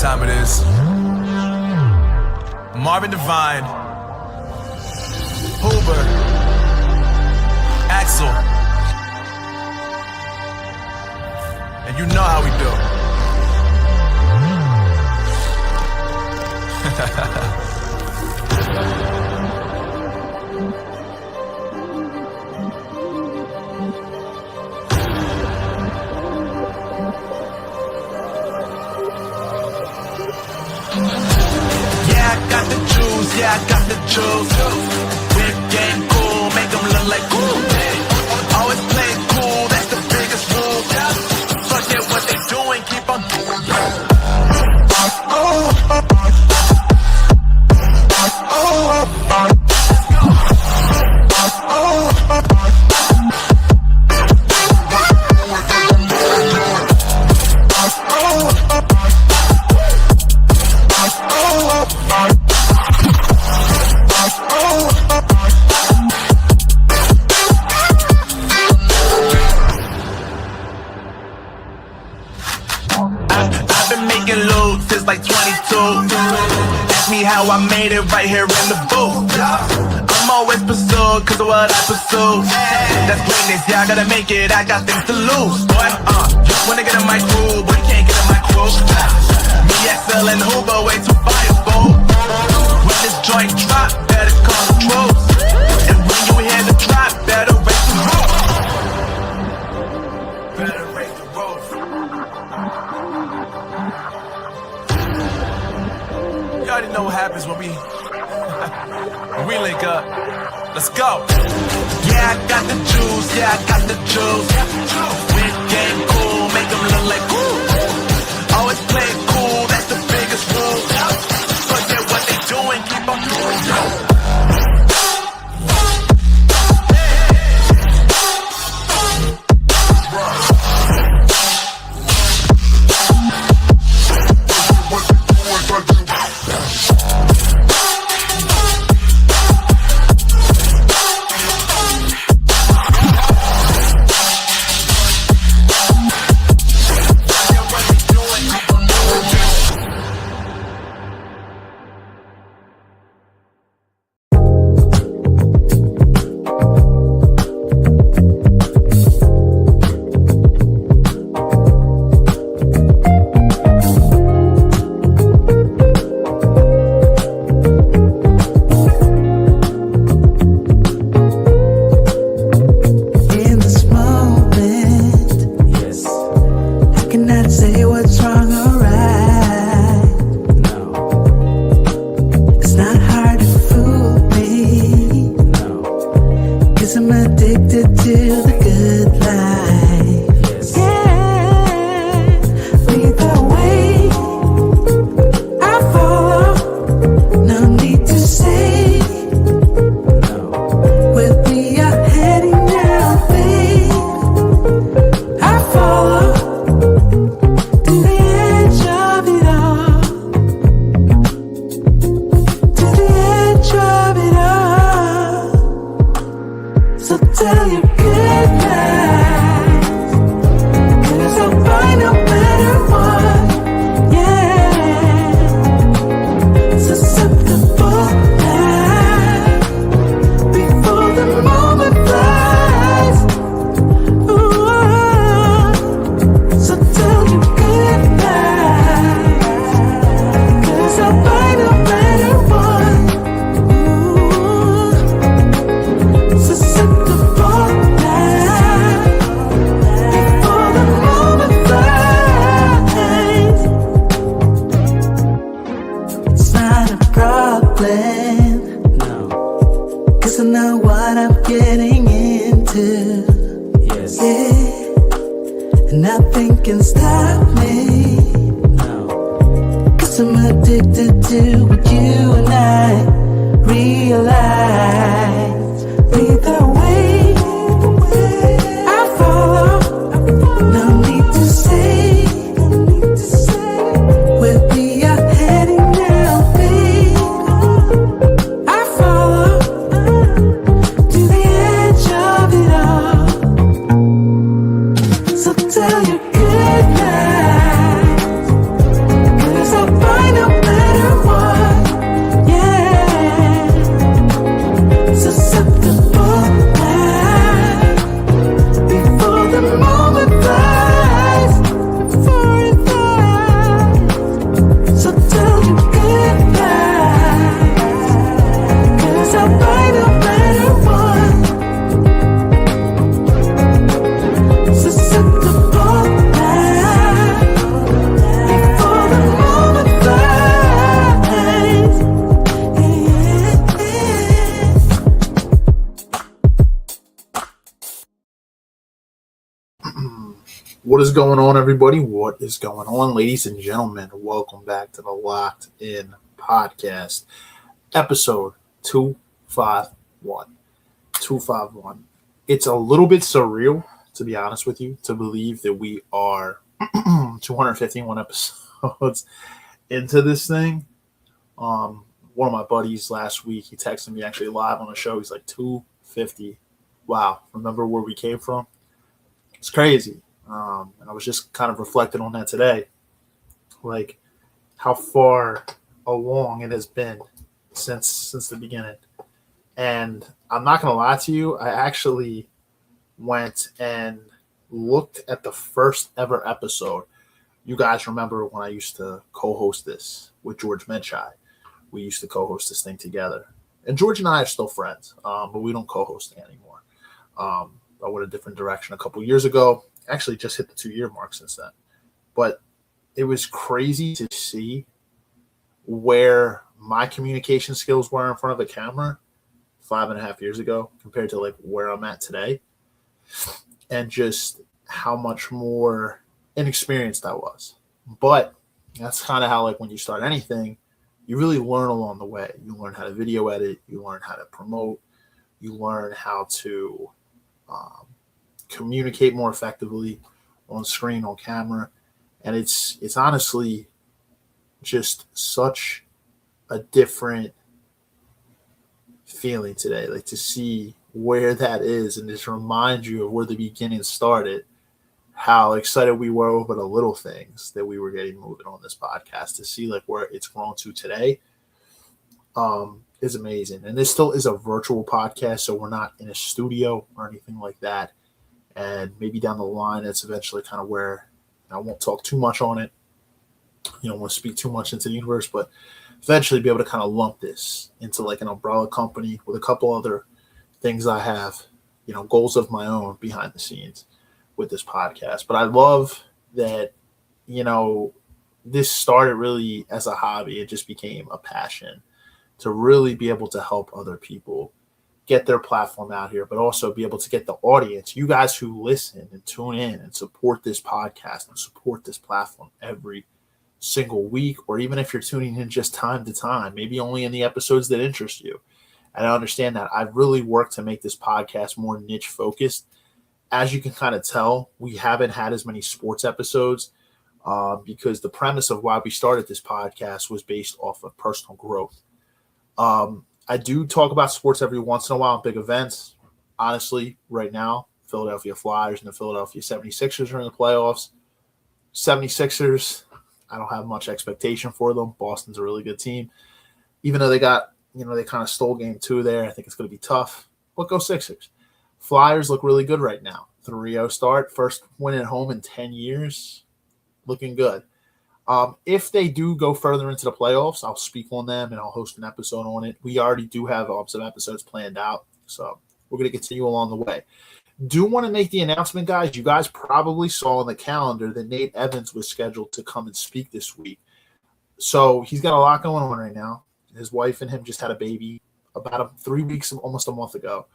time it is. Marvin Devine, Huber, Axel, and you know how we do. Yeah, I got the juice. Big game cool, make them look like cool. Always play it cool, that's the biggest rule. Forget what they doing, keep on doing. Like 22. Ask me how I made it right here in the booth. I'm always pursued cause of what I pursue. That's greatness, yeah, I gotta make it, I got things to lose. Boy, just wanna get in my groove, but you can't get in my groove. Me, XL, and Huber, way too fireable. When this joint drop, better call the troops. And when you hear the drop, better raise the roof. Better raise the roof. You already know what happens when we link up. Let's go. Yeah, I got the juice. Yeah, I got the juice. Win game cool, make them look like cool. Always play it cool, that's the biggest rule. Forget what they doing, keep on doing. Nothing can stop me. No. 'Cause I'm addicted to what you and I realize. Lead the way, I follow. No need to say where we are heading now, babe. I follow to the edge of it all. So tell your good night. What is going on, everybody? What is going on, ladies and gentlemen? Welcome back to the Locked In Podcast, episode 251. 251. It's a little bit surreal, to be honest with you, to believe that we are 251 episodes into this thing. One of my buddies last week, he texted me actually live on the show. He's like, 250. Wow. Remember where we came from? It's crazy. And I was just kind of reflecting on that today, like how far along it has been since the beginning. And I'm not going to lie to you, I actually went and looked at the first ever episode. You guys remember when I used to co-host this with George Menchai? We used to co-host this thing together. And George and I are still friends, but we don't co-host anymore. I went a different direction a couple years ago. Actually just hit the 2-year mark since then. But it was crazy to see where my communication skills were in front of a camera 5.5 years ago compared to like where I'm at today, and just how much more inexperienced I was. But that's kind of how, like, when you start anything, you really learn along the way. You learn how to video edit, you learn how to promote, you learn how to communicate more effectively on screen, on camera. And it's honestly just such a different feeling today, like to see where that is and just remind you of where the beginning started, how excited we were over the little things that we were getting moving on this podcast. To see like where it's grown to today is amazing. And this still is a virtual podcast, so we're not in a studio or anything like that. And maybe down the line, it's eventually kind of where I won't talk too much on it. You don't want to speak too much into the universe, but eventually be able to kind of lump this into like an umbrella company with a couple other things I have, goals of my own behind the scenes with this podcast. But I love that, this started really as a hobby. It just became a passion to really be able to help other people get their platform out here, but also be able to get the audience, you guys who listen and tune in and support this podcast and support this platform every single week, or even if you're tuning in just time to time, maybe only in the episodes that interest you. And I understand that. I've really worked to make this podcast more niche focused. As you can kind of tell, we haven't had as many sports episodes because the premise of why we started this podcast was based off of personal growth. I do talk about sports every once in a while in big events. Honestly, right now, Philadelphia Flyers and the Philadelphia 76ers are in the playoffs. 76ers, I don't have much expectation for them. Boston's a really good team. Even though they got, they kind of stole game 2 there. I think it's going to be tough. But go Sixers. Flyers look really good right now. 3-0 start. First win at home in 10 years. Looking good. If they do go further into the playoffs, I'll speak on them and I'll host an episode on it. We already do have some episodes planned out, so we're going to continue along the way. Do want to make the announcement, guys. You guys probably saw on the calendar that Nate Evans was scheduled to come and speak this week. So he's got a lot going on right now. His wife and him just had a baby about 3 weeks, almost a month ago.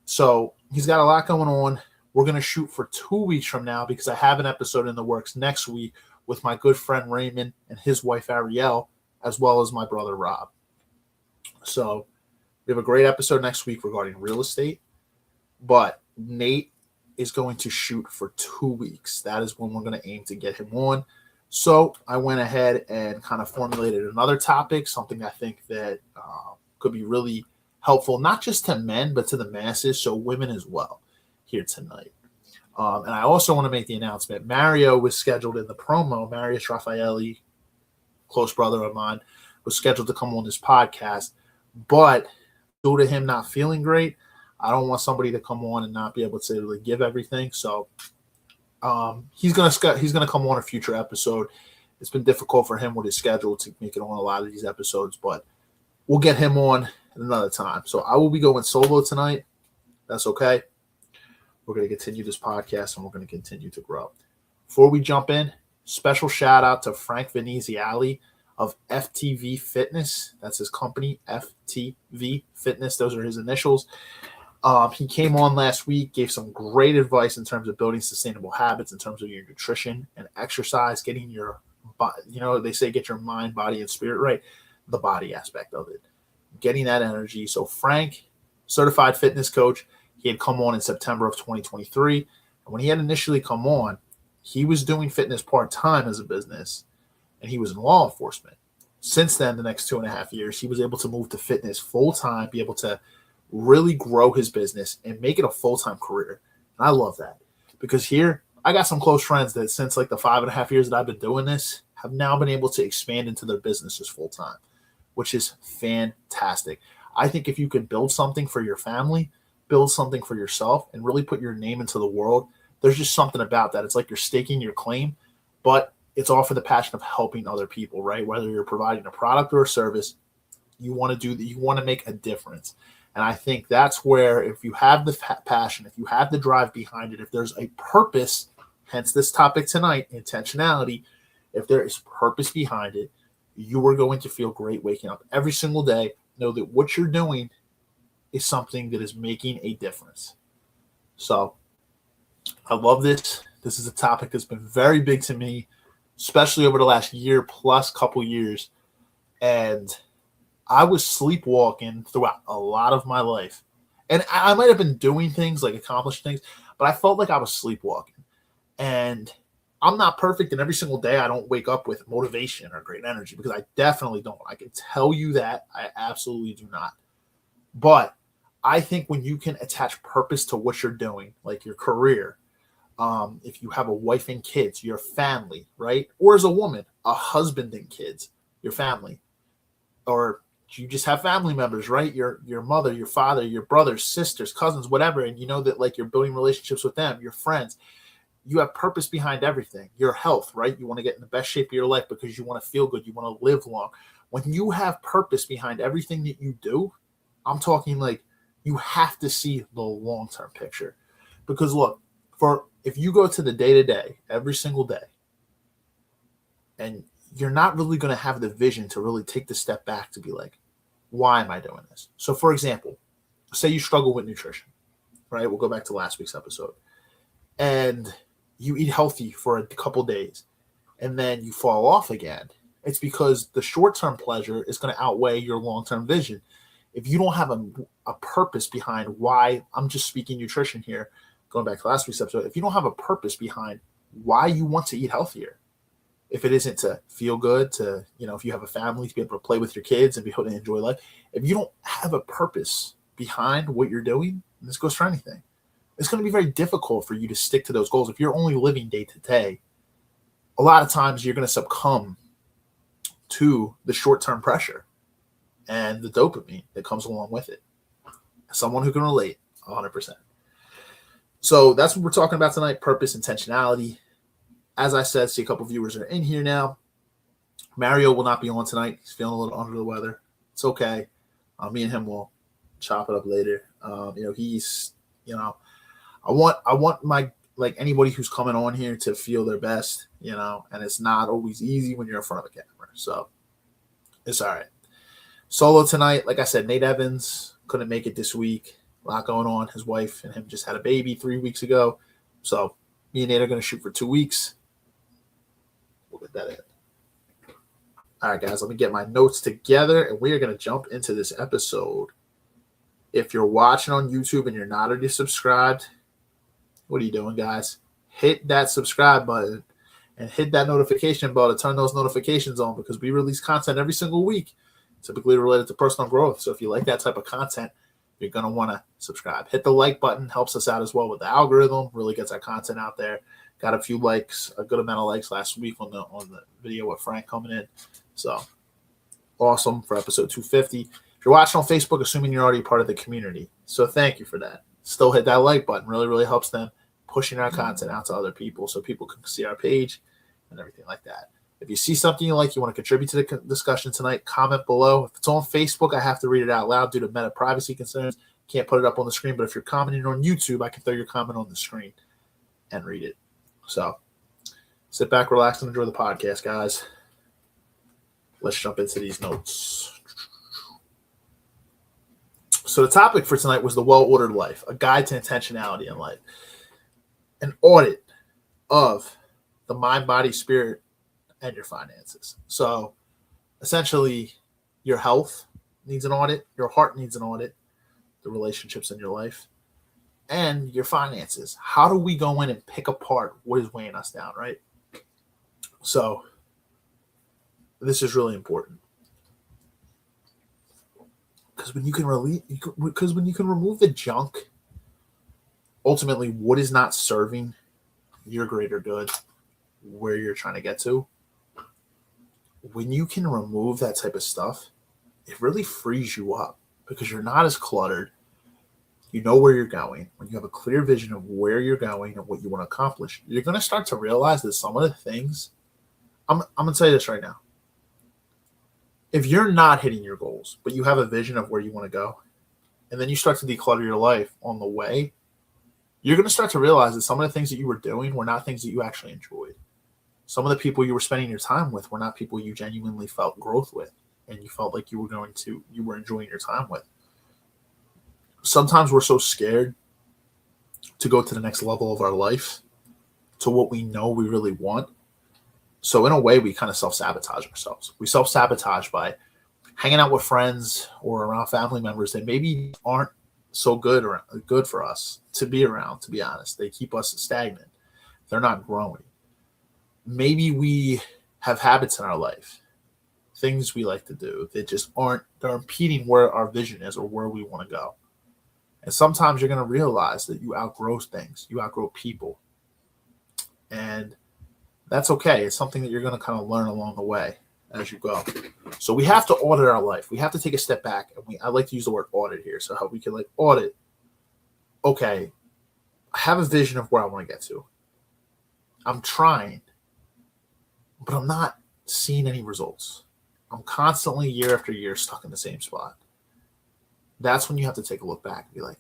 So he's got a lot going on. We're going to shoot for 2 weeks from now because I have an episode in the works next week with my good friend Raymond and his wife Ariel, as well as my brother Rob. So we have a great episode next week regarding real estate, but Nate is going to shoot for 2 weeks. That is when we're going to aim to get him on. So I went ahead and kind of formulated another topic, something I think that could be really helpful, not just to men, but to the masses, so women as well, here tonight. And I also want to make the announcement. Mario was scheduled in the promo. Marius Rafaeli, close brother of mine, was scheduled to come on this podcast. But due to him not feeling great, I don't want somebody to come on and not be able to really give everything. So he's gonna come on a future episode. It's been difficult for him with his schedule to make it on a lot of these episodes, but we'll get him on at another time. So I will be going solo tonight. That's okay. We're going to continue this podcast and we're going to continue to grow. Before we jump in, special shout out to Frank Veneziali of FTV Fitness. That's his company, FTV Fitness. Those are his initials. He came on last week, gave some great advice in terms of building sustainable habits, in terms of your nutrition and exercise, getting your body, they say get your mind, body, and spirit right, the body aspect of it, getting that energy. So Frank, certified fitness coach, he had come on in September of 2023. And when he had initially come on, he was doing fitness part-time as a business, and he was in law enforcement. Since then, the next 2.5 years, he was able to move to fitness full-time, be able to really grow his business and make it a full-time career. And I love that, because here I got some close friends that since like the 5.5 years that I've been doing this have now been able to expand into their businesses full-time, which is fantastic. I think if you could build something for your family, build something for yourself, and really put your name into the world, there's just something about that. It's like you're staking your claim, but it's all for the passion of helping other people, right? Whether you're providing a product or a service, you want to make a difference. And I think that's where, if you have the passion, if you have the drive behind it, if there's a purpose, hence this topic tonight, intentionality, if there is purpose behind it, you are going to feel great waking up every single day. Know that what you're doing is something that is making a difference. So I love this. This is a topic that's been very big to me, especially over the last year plus couple years. And I was sleepwalking throughout a lot of my life. And I might have been doing things, like accomplishing things, but I felt like I was sleepwalking. And I'm not perfect, and every single day I don't wake up with motivation or great energy, because I definitely don't. I can tell you that. I absolutely do not. But I think when you can attach purpose to what you're doing, like your career, if you have a wife and kids, your family, right? Or as a woman, a husband and kids, your family. Or you just have family members, right? Your mother, your father, your brothers, sisters, cousins, whatever. And you know that like you're building relationships with them, your friends. You have purpose behind everything. Your health, right? You want to get in the best shape of your life because you want to feel good. You want to live long. When you have purpose behind everything that you do, I'm talking like you have to see the long-term picture. Because look, if you go to the day-to-day, every single day, and you're not really going to have the vision to really take the step back to be like, why am I doing this? So for example, say you struggle with nutrition, right? We'll go back to last week's episode. And you eat healthy for a couple days, and then you fall off again. It's because the short-term pleasure is going to outweigh your long-term vision. If you don't have a purpose behind why, I'm just speaking nutrition here, going back to last week's episode, if you don't have a purpose behind why you want to eat healthier, if it isn't to feel good, to, if you have a family, to be able to play with your kids and be able to enjoy life, if you don't have a purpose behind what you're doing, and this goes for anything, it's going to be very difficult for you to stick to those goals. If you're only living day to day, a lot of times you're going to succumb to the short-term pressure and the dopamine that comes along with it. Someone who can relate 100%. So that's what we're talking about tonight, purpose, intentionality. As I said, see a couple viewers are in here now. Mario will not be on tonight. He's feeling a little under the weather. It's okay. Me and him will chop it up later. I want my, like, anybody who's coming on here to feel their best, and it's not always easy when you're in front of a camera. So it's all right. Solo tonight, like I said, Nate Evans couldn't make it this week. A lot going on. His wife and him just had a baby 3 weeks ago. So me and Nate are going to shoot for 2 weeks. We'll get that in. All right, guys, let me get my notes together, and we are going to jump into this episode. If you're watching on YouTube and you're not already subscribed, what are you doing, guys? Hit that subscribe button and hit that notification bell to turn those notifications on, because we release content every single week, typically related to personal growth. So if you like that type of content, you're going to want to subscribe. Hit the like button. Helps us out as well with the algorithm. Really gets our content out there. Got a few likes, a good amount of likes last week on the video with Frank coming in. So awesome for episode 250. If you're watching on Facebook, assuming you're already part of the community, so thank you for that. Still hit that like button. Really, really helps them pushing our content out to other people so people can see our page and everything like that. If you see something you like, you want to contribute to the discussion tonight, comment below. If it's on Facebook, I have to read it out loud due to meta privacy concerns. Can't put it up on the screen, but if you're commenting on YouTube, I can throw your comment on the screen and read it. So sit back, relax, and enjoy the podcast, guys. Let's jump into these notes. So the topic for tonight was the well-ordered life, a guide to intentionality in life, an audit of the mind, body, spirit, and your finances. So essentially, your health needs an audit, your heart needs an audit, the relationships in your life, and your finances. How do we go in and pick apart what is weighing us down, right? So this is really important. Because when you can remove the junk, ultimately what is not serving your greater good, where you're trying to get to, when you can remove that type of stuff, it really frees you up because you're not as cluttered. You know where you're going. When you have a clear vision of where you're going and what you want to accomplish, you're going to start to realize that some of the things, I'm going to tell you this right now. If you're not hitting your goals, but you have a vision of where you want to go, and then you start to declutter your life on the way, you're going to start to realize that some of the things that you were doing were not things that you actually enjoyed. Some of the people you were spending your time with were not people you genuinely felt growth with, and you felt like you were enjoying your time with. Sometimes we're so scared to go to the next level of our life, to what we know we really want. So in a way, we kind of self-sabotage ourselves. We self-sabotage by hanging out with friends or around family members that maybe aren't so good for us to be around, to be honest. They keep us stagnant. They're not growing. Maybe we have habits in our life, things we like to do that just they're impeding where our vision is or where we want to go. And sometimes you're going to realize that you outgrow things, you outgrow people. And that's okay. It's something that you're going to kind of learn along the way as you go. So we have to audit our life. We have to take a step back. And I like to use the word audit here. So how we can audit. Okay, I have a vision of where I want to get to. I'm trying, but I'm not seeing any results. I'm constantly year after year stuck in the same spot. That's when you have to take a look back and be like,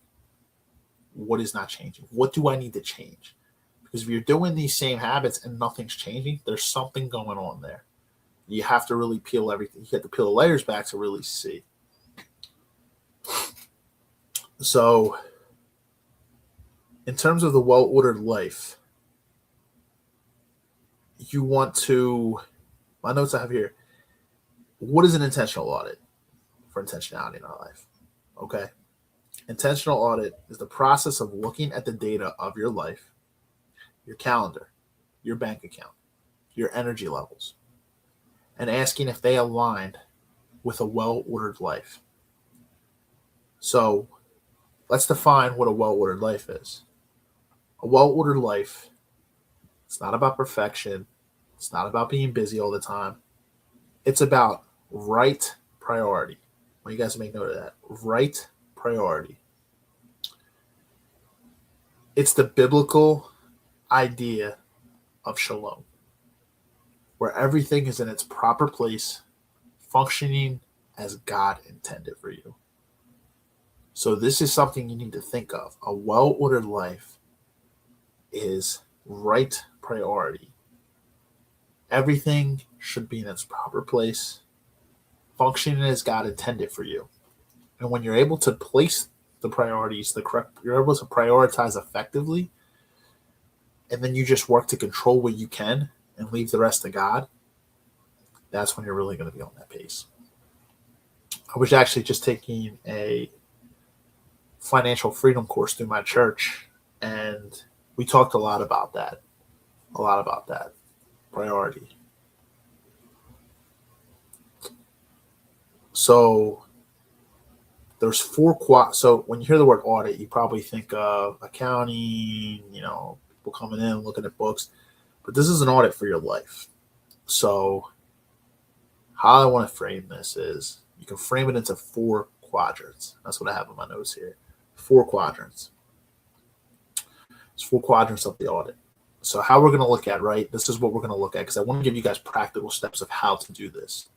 what is not changing? What do I need to change? Because if you're doing these same habits and nothing's changing, there's something going on there. You have to really peel everything. You have to peel the layers back to really see. So in terms of the well-ordered life, you want to, my notes I have here, what is an intentional audit for intentionality in our life? Okay. Intentional audit is the process of looking at the data of your life, your calendar, your bank account, your energy levels, and asking if they align with a well-ordered life. So let's define what a well-ordered life is. A well-ordered life, it's not about perfection. It's not about being busy all the time. It's about right priority. I want you guys to make note of that. Right priority. It's the biblical idea of shalom, where everything is in its proper place, functioning as God intended for you. So this is something you need to think of. A well-ordered life is right priority. Everything should be in its proper place, functioning as God intended for you. And when you're able to place the priorities, you're able to prioritize effectively, and then you just work to control what you can and leave the rest to God, that's when you're really going to be on that pace. I was actually just taking a financial freedom course through my church, and we talked a lot about that priority. So there's so when you hear the word audit, you probably think of accounting, people coming in, looking at books, but this is an audit for your life. So how I want to frame this is you can frame it into 4 quadrants. That's what I have in my notes here. 4 quadrants. It's 4 quadrants of the audit. So how we're going to look at, right? This is what we're going to look at because I want to give you guys practical steps of how to do this.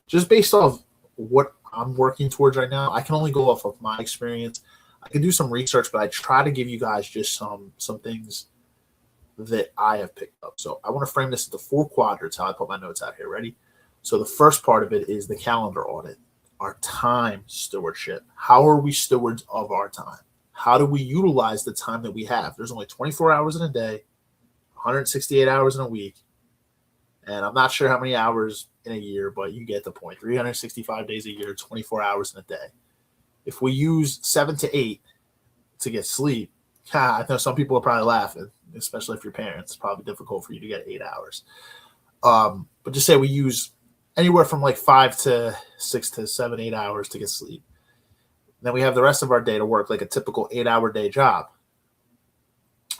Just based off what I'm working towards right now, I can only go off of my experience. I can do some research, but I try to give you guys just some things that I have picked up. So I want to frame this into 4 quadrants, how I put my notes out here. Ready? So the first part of it is the calendar audit. our time stewardship. How are we stewards of our time? How do we utilize the time that we have? There's only 24 hours in a day, 168 hours in a week, and I'm not sure how many hours in a year, but you get the point. 365 days a year, 24 hours in a day. If we use 7 to 8 to get sleep, I know some people are probably laughing, especially if you're parents. It's probably difficult for you to get 8 hours. But just say we use anywhere from like 5 to 6 to 7, 8 hours to get sleep. Then we have the rest of our day to work like a typical 8-hour day job.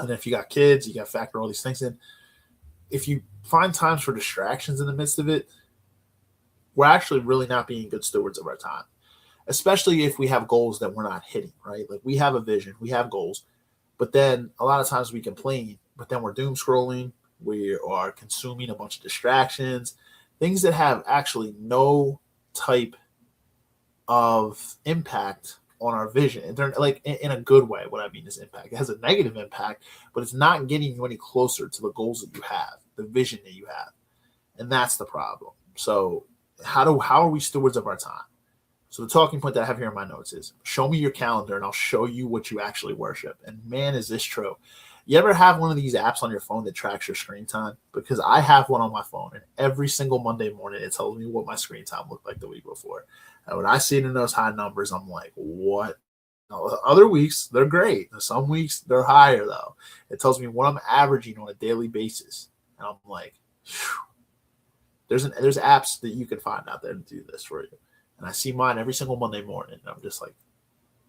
And if you got kids, you got to factor all these things in. If you find times for distractions in the midst of it, we're actually really not being good stewards of our time, especially if we have goals that we're not hitting, right? Like we have a vision, we have goals, but then a lot of times we complain, but then we're doom scrolling. We are consuming a bunch of distractions, things that have actually no type of impact on our vision. And they're like in a good way. What I mean is impact. It has a negative impact, but it's not getting you any closer to the goals that you have, the vision that you have. And that's the problem. So how are we stewards of our time? So the talking point that I have here in my notes is show me your calendar and I'll show you what you actually worship. And man, is this true. You ever have one of these apps on your phone that tracks your screen time? Because I have one on my phone, and every single Monday morning it tells me what my screen time looked like the week before. And when I see it in those high numbers, I'm like, what? Other weeks, they're great. Some weeks, they're higher, though. It tells me what I'm averaging on a daily basis. And I'm like, phew. There's apps that you can find out there to do this for you. And I see mine every single Monday morning. And I'm just like,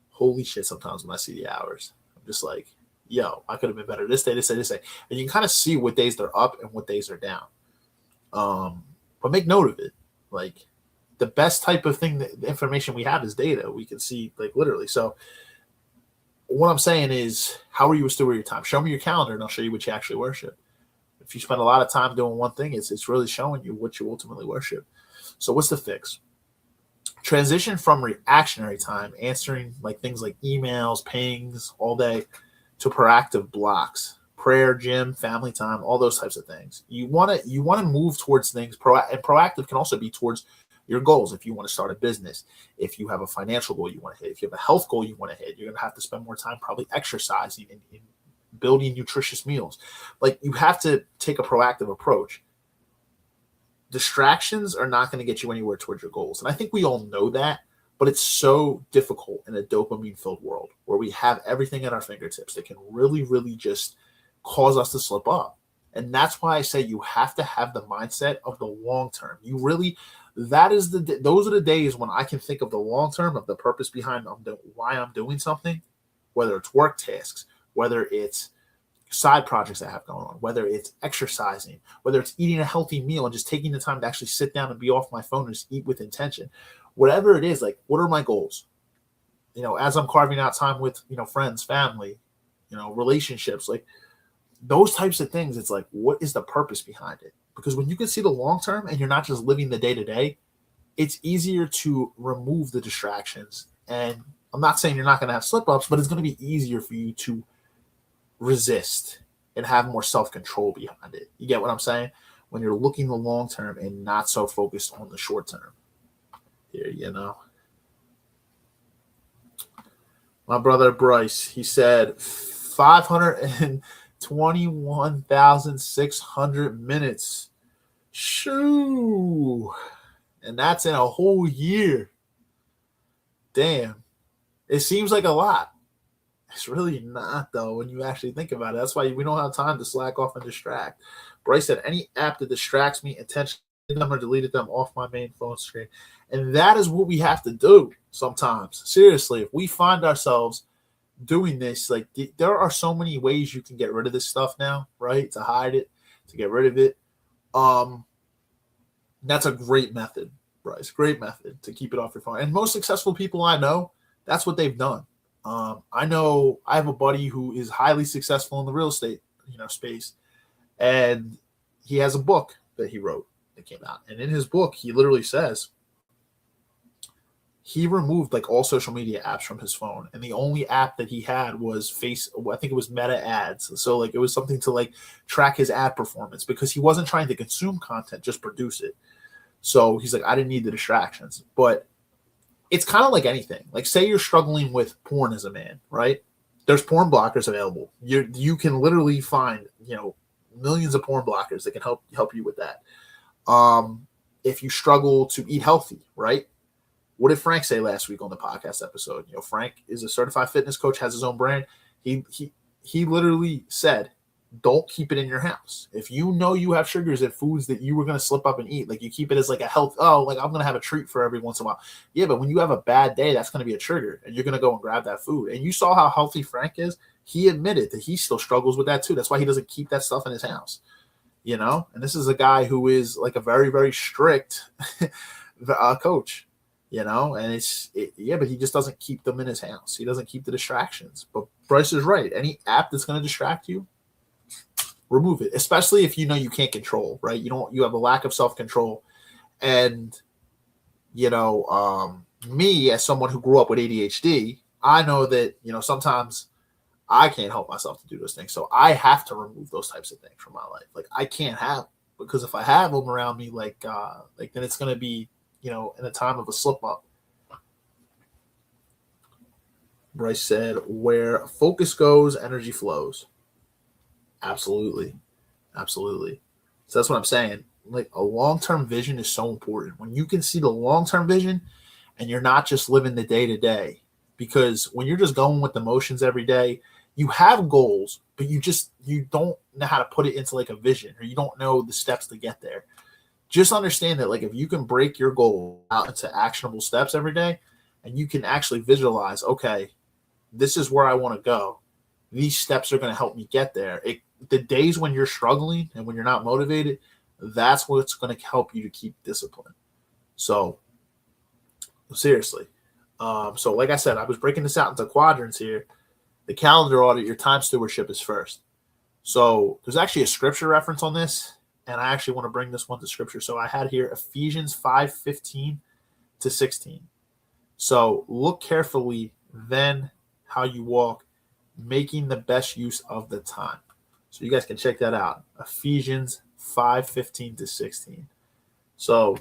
holy shit, sometimes when I see the hours. I'm just like, yo, I could have been better this day, this day, this day. And you can kind of see what days they're up and what days are down. But make note of it. Like, the best type of thing, the information we have is data. We can see, like, literally. So what I'm saying is, how are you a steward of your time? Show me your calendar, and I'll show you what you actually worship. If you spend a lot of time doing one thing, it's really showing you what you ultimately worship. So what's the fix? Transition from reactionary time, answering like things like emails, pings all day, to proactive blocks, prayer, gym, family time, all those types of things. You want to move towards things. And proactive can also be towards your goals. If you want to start a business, if you have a financial goal you want to hit, if you have a health goal you want to hit, you're going to have to spend more time probably exercising and building nutritious meals. Like, you have to take a proactive approach. Distractions are not going to get you anywhere towards your goals. And I think we all know that, but it's so difficult in a dopamine-filled world where we have everything at our fingertips that can really, really just cause us to slip up. And that's why I say you have to have the mindset of the long term. Those are the days when I can think of the long term, of the purpose behind why I'm doing something, whether it's work tasks, whether it's side projects I have going on, whether it's exercising, whether it's eating a healthy meal and just taking the time to actually sit down and be off my phone and just eat with intention. Whatever it is, like, what are my goals? As I'm carving out time with, friends, family, relationships, like those types of things, it's like, what is the purpose behind it? Because when you can see the long term and you're not just living the day to day, it's easier to remove the distractions. And I'm not saying you're not going to have slip ups, but it's going to be easier for you to resist and have more self-control behind it. You get what I'm saying? When you're looking the long term and not so focused on the short term. Here, my brother Bryce, he said 521,600 minutes. Shoo. And that's in a whole year. Damn. It seems like a lot. It's really not, though, when you actually think about it. That's why we don't have time to slack off and distract. Bryce said, any app that distracts me intentionally, or deleted them off my main phone screen. And that is what we have to do sometimes. Seriously, if we find ourselves doing this, like, there are so many ways you can get rid of this stuff now, right? To hide it, to get rid of it. That's a great method, Bryce. Great method to keep it off your phone. And most successful people I know, that's what they've done. I know I have a buddy who is highly successful in the real estate, space, and he has a book that he wrote that came out. And in his book, he literally says he removed like all social media apps from his phone, and the only app that he had was I think it was Meta Ads. So like it was something to like track his ad performance, because he wasn't trying to consume content, just produce it. So he's like, I didn't need the distractions. But it's kind of like anything. Like, say you're struggling with porn as a man, right? There's porn blockers available. You can literally find, millions of porn blockers that can help you with that. If you struggle to eat healthy, right? What did Frank say last week on the podcast episode? Frank is a certified fitness coach, has his own brand. He literally said, don't keep it in your house. If you know you have sugars and foods that you were going to slip up and eat, like you keep it as like a health, like I'm going to have a treat for every once in a while. Yeah, but when you have a bad day, that's going to be a trigger and you're going to go and grab that food. And you saw how healthy Frank is. He admitted that he still struggles with that too. That's why he doesn't keep that stuff in his house, and this is a guy who is like a very, very strict coach, and but he just doesn't keep them in his house. He doesn't keep the distractions. But Bryce is right. Any app that's going to distract you, remove it, especially if you can't control, right? You have a lack of self-control. And, me as someone who grew up with ADHD, I know that, sometimes I can't help myself to do those things. So I have to remove those types of things from my life. Like I can't have them, because if I have them around me, then it's going to be, in a time of a slip up. Bryce said, where focus goes, energy flows. Absolutely. So that's what I'm saying. Like a long-term vision is so important. When you can see the long-term vision and you're not just living the day-to-day, because when you're just going with the motions every day, you have goals, but you don't know how to put it into like a vision, or you don't know the steps to get there. Just understand that, like, if you can break your goal out into actionable steps every day and you can actually visualize, okay, this is where I want to go. These steps are going to help me get there. The days when you're struggling and when you're not motivated, that's what's going to help you to keep discipline. So seriously. So like I said, I was breaking this out into quadrants here. The calendar audit, your time stewardship is first. So there's actually a scripture reference on this, and I actually want to bring this one to scripture. So I had here Ephesians 5:15 to 16. So look carefully then how you walk, making the best use of the time. So you guys can check that out. Ephesians 5:15 to 16. So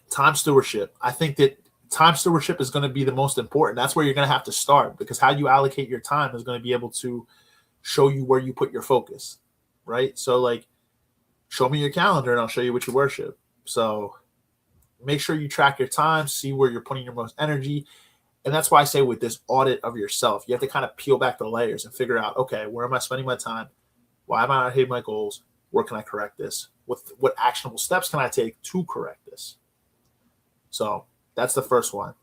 time stewardship. I think that time stewardship is going to be the most important. That's where you're going to have to start, because how you allocate your time is going to be able to show you where you put your focus, right? So like, show me your calendar and I'll show you what you worship. So make sure you track your time, see where you're putting your most energy. And that's why I say with this audit of yourself, you have to kind of peel back the layers and figure out, okay, where am I spending my time? Why am I not hitting my goals? Where can I correct this? What actionable steps can I take to correct this? So that's the first one.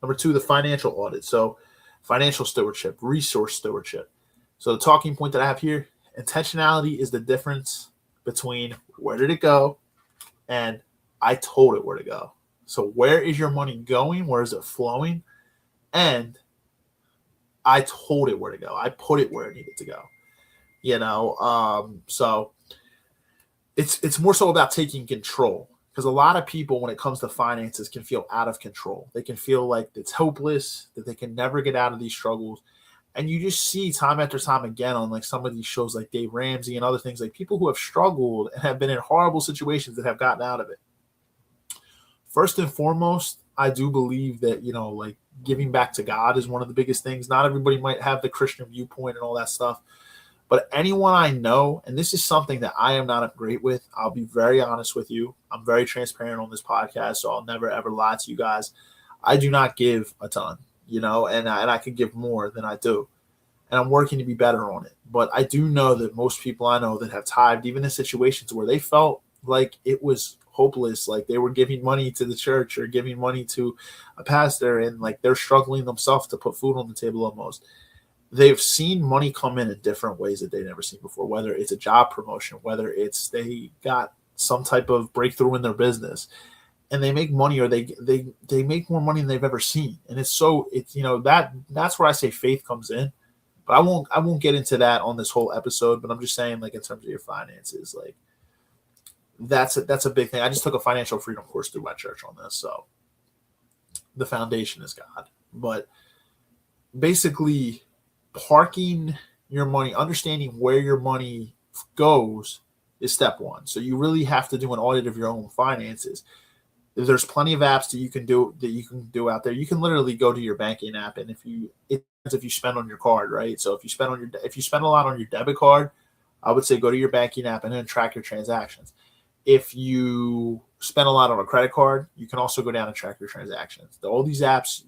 Number 2, the financial audit. So financial stewardship, resource stewardship. So the talking point that I have here, intentionality is the difference between where did it go and I told it where to go. So where is your money going? Where is it flowing? And I told it where to go. I put it where it needed to go. So it's more so about taking control, because a lot of people, when it comes to finances, can feel out of control. They can feel like it's hopeless, that they can never get out of these struggles. And you just see time after time again on like some of these shows like Dave Ramsey and other things, like people who have struggled and have been in horrible situations that have gotten out of it. First and foremost, I do believe that, like giving back to God is one of the biggest things. Not everybody might have the Christian viewpoint and all that stuff, but anyone I know, and this is something that I am not great with, I'll be very honest with you. I'm very transparent on this podcast, so I'll never, ever lie to you guys. I do not give a ton, and I could give more than I do. And I'm working to be better on it. But I do know that most people I know that have tithed, even in situations where they felt like it was hopeless, like they were giving money to the church or giving money to a pastor, and like they're struggling themselves to put food on the table almost. They've seen money come in different ways that they've never seen before, whether it's a job promotion, whether it's they got some type of breakthrough in their business, and they make money, or they make more money than they've ever seen. And that's where I say faith comes in. But I won't get into that on this whole episode, but I'm just saying, like, in terms of your finances, like that's a big thing. I just took a financial freedom course through my church on this. So the foundation is God. But basically, parking your money, understanding where your money goes is step one. So you really have to do an audit of your own finances. There's plenty of apps that you can do out there. You can literally go to your banking app, and if you spend on your card, right? So if you spend a lot on your debit card, I would say go to your banking app and then track your transactions. If you spend a lot on a credit card, you can also go down and track your transactions. All these apps,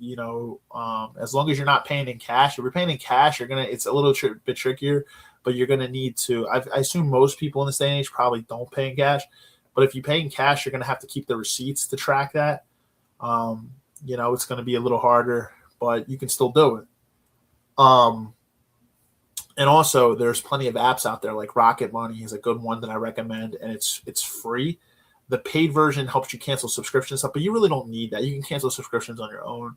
as long as you're not paying in cash. If you're paying in cash, it's a little bit trickier, but you're gonna need to. I assume most people in this day and age probably don't pay in cash. But if you pay in cash, you're going to have to keep the receipts to track that. It's going to be a little harder, but you can still do it. And also, there's plenty of apps out there, like Rocket Money is a good one that I recommend, and it's free. The paid version helps you cancel subscription stuff, but you really don't need that. You can cancel subscriptions on your own.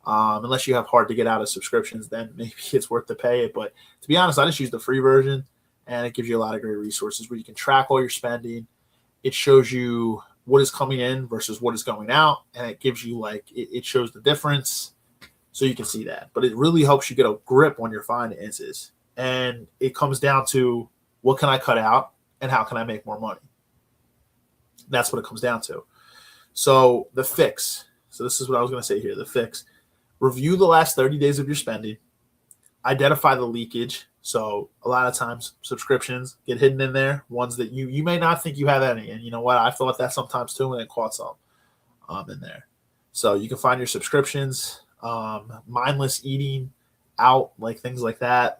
Unless you have hard to get out of subscriptions, then maybe it's worth to pay it. But to be honest, I just use the free version, and it gives you a lot of great resources where you can track all your spending. It shows you what is coming in versus what is going out, and it gives you it shows the difference, so you can see that. But it really helps you get a grip on your finances, and it comes down to what can I cut out and how can I make more money. That's what it comes down to. So the fix. So this is what I was going to say here. The fix. Review the last 30 days of your spending. Identify the leakage. So a lot of times subscriptions get hidden in there, ones that you may not think you have any. And you know what? I've thought that sometimes too, and it caught some in there. So you can find your subscriptions, mindless eating out, like things like that,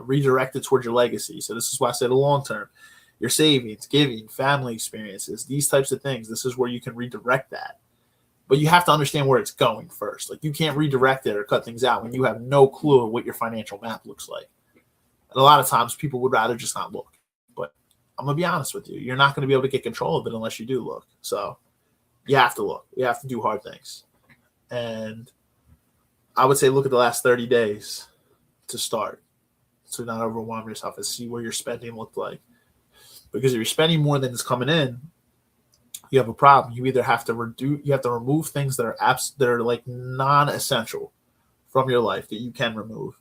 redirected towards your legacy. So this is why I said the long term, your savings, giving, family experiences, these types of things. This is where you can redirect that. But you have to understand where it's going first. Like, you can't redirect it or cut things out when you have no clue of what your financial map looks like. And a lot of times people would rather just not look. But I'm going to be honest with you. You're not going to be able to get control of it unless you do look. So you have to look. You have to do hard things. And I would say look at the last 30 days to start. So not overwhelm yourself and see where your spending looked like. Because if you're spending more than is coming in, you have a problem. You either have to remove things that are like non-essential from your life that you can remove,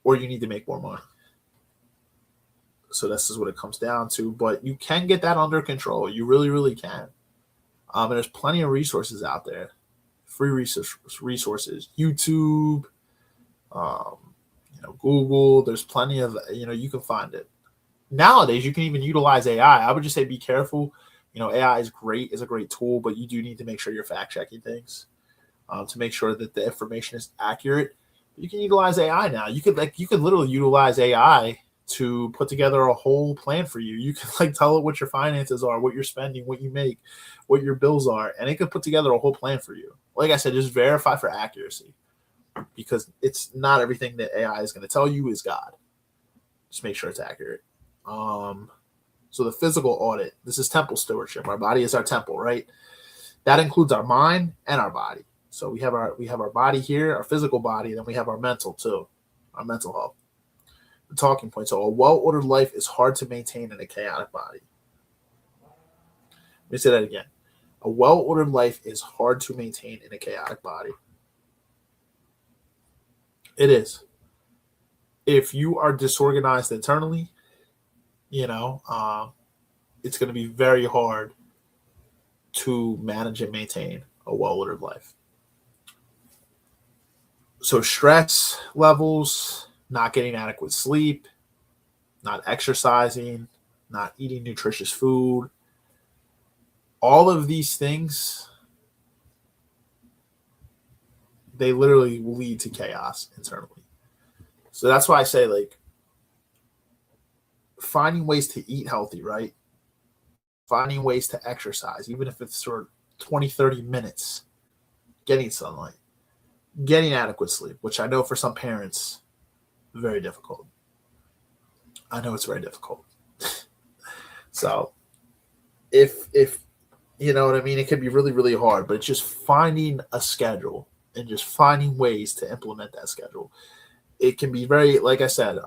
or you need to make more money. So this is what it comes down to. But you can get that under control. You really, really can. And there's plenty of resources out there, free resources, YouTube, Google. There's plenty of you can find it. Nowadays, you can even utilize AI. I would just say be careful. AI is a great tool, but you do need to make sure you're fact checking things to make sure that the information is accurate. You can utilize AI now. You could literally utilize AI to put together a whole plan for you. You can tell it what your finances are, what you're spending, what you make, what your bills are, and it could put together a whole plan for you. Like I said, just verify for accuracy, because it's not everything that AI is going to tell you is God. Just make sure it's accurate. So the physical audit, this is temple stewardship. Our body is our temple, right? That includes our mind and our body. So we have our body here, our physical body, and then we have our mental too, our mental health. The talking point. So a well-ordered life is hard to maintain in a chaotic body. Let me say that again. A well-ordered life is hard to maintain in a chaotic body. It is. If you are disorganized internally, it's going to be very hard to manage and maintain a well-ordered life. So stress levels, not getting adequate sleep, not exercising, not eating nutritious food, all of these things, they literally will lead to chaos internally. So that's why I say, finding ways to eat healthy, right? Finding ways to exercise, even if it's for 20, 30 minutes, getting sunlight, getting adequate sleep, which I know for some parents, very difficult. I know it's very difficult. So if you know what I mean, it can be really, really hard, but it's just finding a schedule and just finding ways to implement that schedule. It can be very, like I said,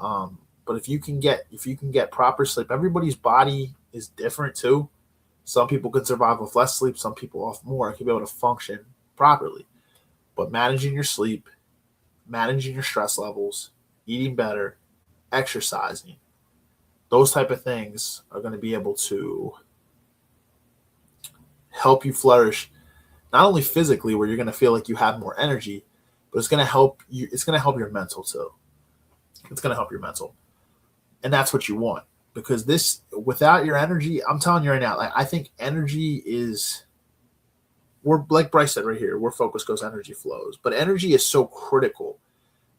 but if you can get proper sleep, everybody's body is different too. Some people can survive with less sleep. Some people off more can be able to function properly. But managing your sleep, managing your stress levels, eating better, exercising, those type of things are going to be able to help you flourish, not only physically, where you're going to feel like you have more energy, but it's going to help you. It's going to help your mental too. It's going to help your mental. And that's what you want, because this, without your energy, I'm telling you right now, I think energy is, we're like Bryce said right here, where focus goes, energy flows. But energy is so critical,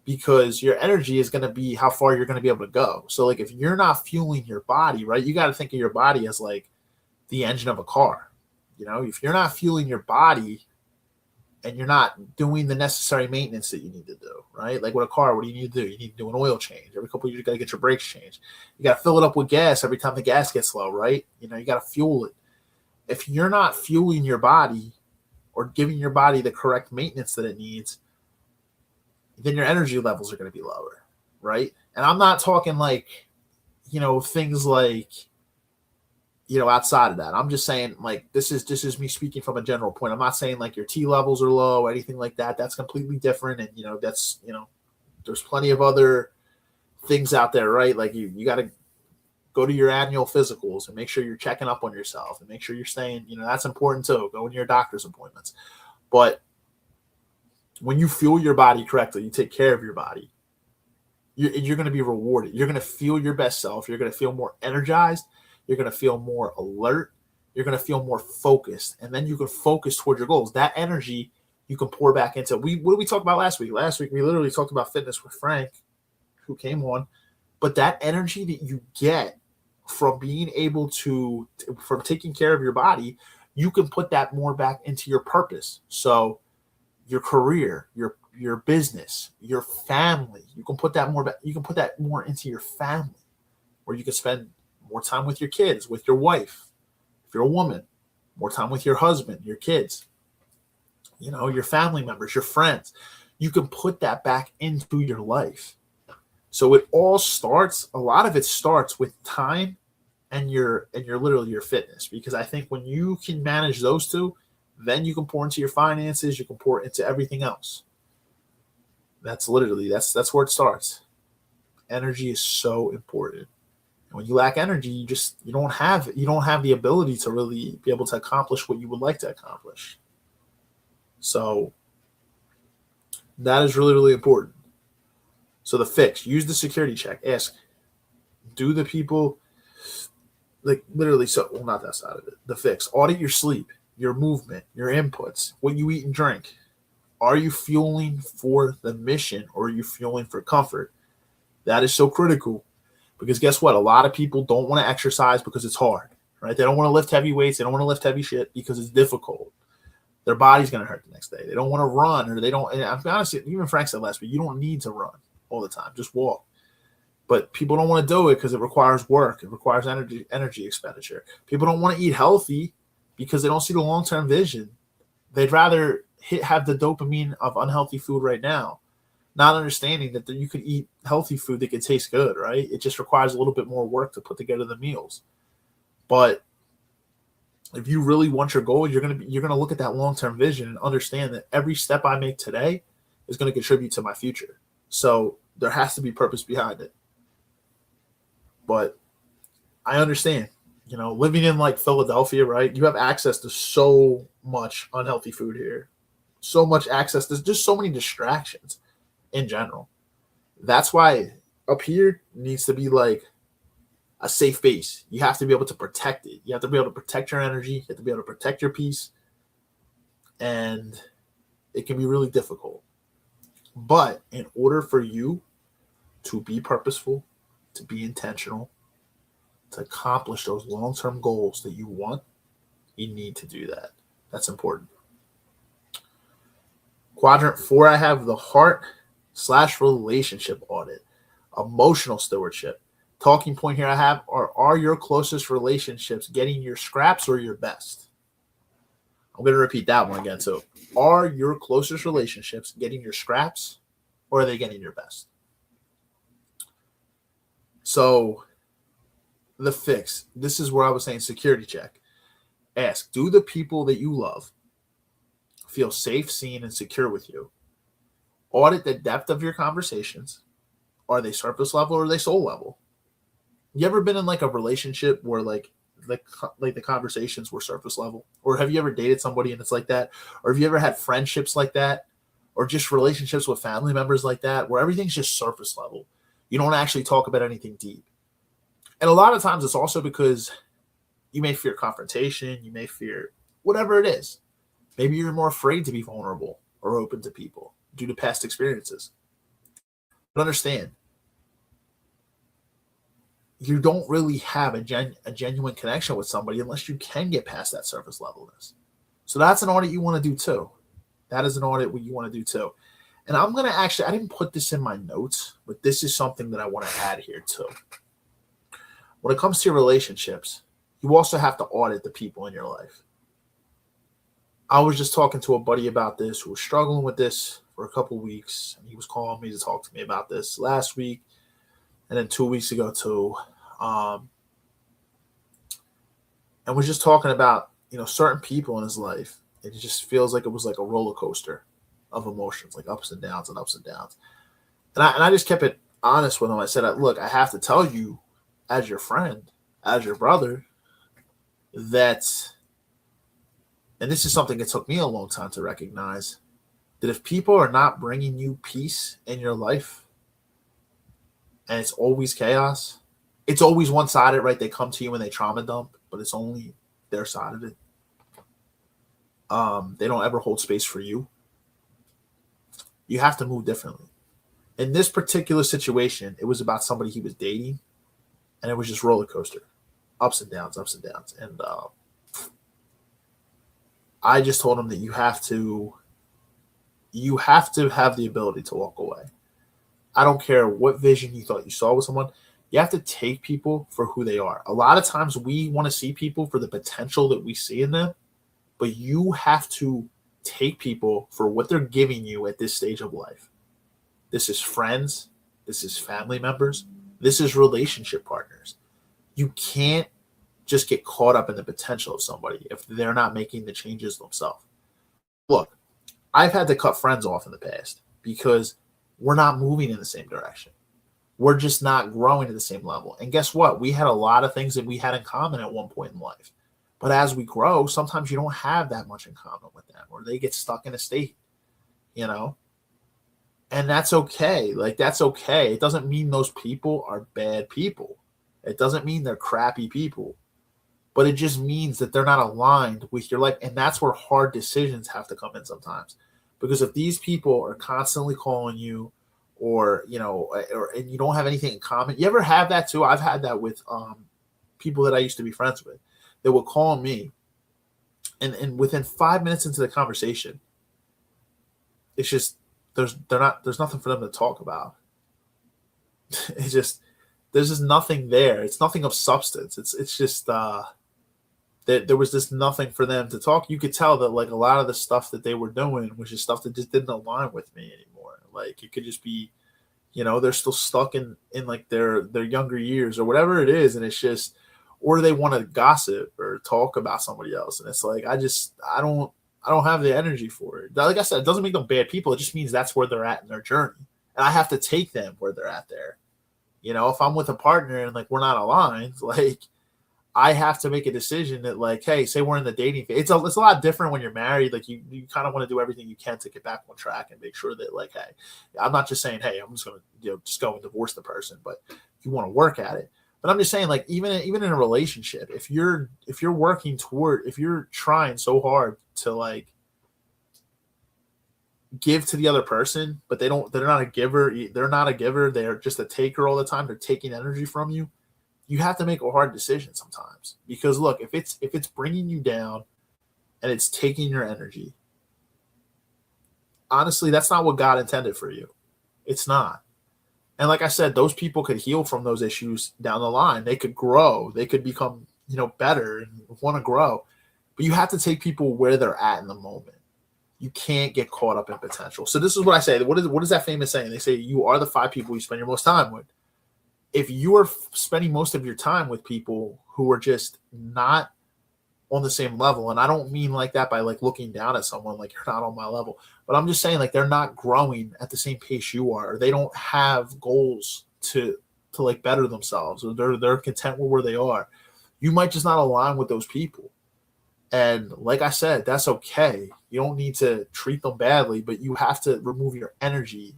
because your energy is going to be how far you're going to be able to go. So like if you're not fueling your body, right, you got to think of your body as like the engine of a car. You know, if you're not fueling your body and you're not doing the necessary maintenance that you need to do, right? Like with a car, what do you need to do? You need to do an oil change. Every couple of years, you got to get your brakes changed. You got to fill it up with gas every time the gas gets low, right? You know, you got to fuel it. If you're not fueling your body or giving your body the correct maintenance that it needs, then your energy levels are going to be lower, right? And I'm not talking like, you know, things like, you know, outside of that. I'm just saying, like, this is me speaking from a general point. I'm not saying like your T levels are low or anything like that. That's completely different. And, you know, that's, you know, there's plenty of other things out there, right? Like you got to go to your annual physicals and make sure you're checking up on yourself and make sure you're staying, you know, that's important too. Go to your doctor's appointments. But when you fuel your body correctly, you take care of your body, you're going to be rewarded. You're going to feel your best self. You're going to feel more energized. You're going to feel more alert. You're going to feel more focused. And then you can focus toward your goals. That energy you can pour back into. What did we talk about last week? Last week, we literally talked about fitness with Frank, who came on. But that energy that you get from being able to, from taking care of your body, you can put that more back into your purpose. So your career, your business, your family, you can put that more back. You can put that more into your family, where you can spend more time with your kids, with your wife. If you're a woman, more time with your husband, your kids, you know, your family members, your friends. You can put that back into your life. So it all starts, a lot of it starts with time and your literally your fitness. Because I think when you can manage those two, then you can pour into your finances, you can pour into everything else. That's literally, that's where it starts. Energy is so important. And when you lack energy, you don't have the ability to really be able to accomplish what you would like to accomplish. So that is really, really important. So the fix, use the security check. Ask, do the people, like literally, so, well, not that side of it. The fix, audit your sleep, your movement, your inputs, what you eat and drink. Are you fueling for the mission, or are you fueling for comfort? That is so critical, because guess what? A lot of people don't want to exercise because it's hard, right? They don't want to lift heavy weights. They don't want to lift heavy shit because it's difficult. Their body's going to hurt the next day. They don't want to run, or they don't. And I'm honest, even Frank said last week, you don't need to run all the time. Just walk. But people don't want to do it because it requires work. It requires energy expenditure. People don't want to eat healthy because they don't see the long-term vision. They'd rather have the dopamine of unhealthy food right now, not understanding that you could eat healthy food that could taste good, right? It just requires a little bit more work to put together the meals. But if you really want your goal, you're gonna look at that long-term vision and understand that every step I make today is going to contribute to my future. So there has to be purpose behind it. But I understand, you know, living in like Philadelphia, right? You have access to so much unhealthy food here, so much access. There's just so many distractions in general. That's why up here needs to be like a safe base. You have to be able to protect it. You have to be able to protect your energy. You have to be able to protect your peace. And it can be really difficult. But in order for you to be purposeful, to be intentional, to accomplish those long-term goals that you want, you need to do that. That's important. Quadrant 4, I have the heart/relationship audit, emotional stewardship. Talking point here I have are your closest relationships getting your scraps or your best? I'm going to repeat that one again. So are your closest relationships getting your scraps, or are they getting your best? So the fix, this is where I was saying security check. Ask, do the people that you love feel safe, seen, and secure with you? Audit the depth of your conversations. Are they surface level or are they soul level? You ever been in like a relationship where like the conversations were surface level? Or have you ever dated somebody and it's like that? Or have you ever had friendships like that? Or just relationships with family members like that, where everything's just surface level? You don't actually talk about anything deep. And a lot of times it's also because you may fear confrontation. You may fear whatever it is. Maybe you're more afraid to be vulnerable or open to people due to past experiences. But understand, you don't really have a genuine connection with somebody unless you can get past that surface levelness. So that's an audit you want to do too. That is an audit you want to do too. And I'm going to actually, I didn't put this in my notes, but this is something that I want to add here too. When it comes to your relationships, you also have to audit the people in your life. I was just talking to a buddy about this who was struggling with this for a couple of weeks. And he was calling me to talk to me about this last week and then 2 weeks ago too. And was just talking about, certain people in his life. It just feels like it was like a roller coaster of emotions, like ups and downs and ups and downs. And I just kept it honest with him. I said, look, I have to tell you as your friend, as your brother, that, and this is something that took me a long time to recognize, that if people are not bringing you peace in your life and it's always chaos, it's always one-sided, right? They come to you and they trauma dump, but it's only their side of it. They don't ever hold space for you. You have to move differently. In this particular situation, it was about somebody he was dating, and it was just roller coaster, ups and downs, ups and downs. And I just told him that you have to have the ability to walk away. I don't care what vision you thought you saw with someone. You have to take people for who they are. A lot of times we want to see people for the potential that we see in them, but you have to take people for what they're giving you at this stage of life. This is friends. This is family members. This is relationship partners. You can't just get caught up in the potential of somebody if they're not making the changes themselves. Look, I've had to cut friends off in the past because we're not moving in the same direction. We're just not growing at the same level. And guess what? We had a lot of things that we had in common at one point in life. But as we grow, sometimes you don't have that much in common with them, or they get stuck in a state, and that's okay. Like, that's okay. It doesn't mean those people are bad people. It doesn't mean they're crappy people, but it just means that they're not aligned with your life. And that's where hard decisions have to come in sometimes, because if these people are constantly calling you or and you don't have anything in common, you ever have that too? I've had that with people that I used to be friends with. They would call me, and within 5 minutes into the conversation, it's just there's nothing for them to talk about. It's just there's just nothing there. It's nothing of substance. It's just there was just nothing for them to talk. You could tell that like a lot of the stuff that they were doing was just stuff that just didn't align with me anymore. Like it could just be, they're still stuck in like their younger years or whatever it is, and it's just. Or they want to gossip or talk about somebody else. And it's like, I don't have the energy for it. Like I said, it doesn't make them bad people. It just means that's where they're at in their journey. And I have to take them where they're at there. If I'm with a partner and like, we're not aligned, like I have to make a decision that like, hey, say we're in the dating phase. It's a lot different when you're married. Like you kind of want to do everything you can to get back on track and make sure that like, hey, I'm not just saying, hey, I'm just going to, just go and divorce the person, but you want to work at it. But I'm just saying, like, even in a relationship, if you're trying so hard to like give to the other person, but they're not a giver, they're just a taker all the time, they're taking energy from you. You have to make a hard decision sometimes, because look, if it's bringing you down and it's taking your energy, honestly, that's not what God intended for you. It's not. And like I said, those people could heal from those issues down the line. They could grow. They could become, better and want to grow. But you have to take people where they're at in the moment. You can't get caught up in potential. So this is what I say. What is that famous saying? They say you are the 5 people you spend your most time with. If you are spending most of your time with people who are just not on the same level, and I don't mean like that by like looking down at someone like you're not on my level, but I'm just saying like they're not growing at the same pace you are, or they don't have goals to like better themselves, or they're content with where they are. You might just not align with those people. And like I said, that's okay. You don't need to treat them badly, but you have to remove your energy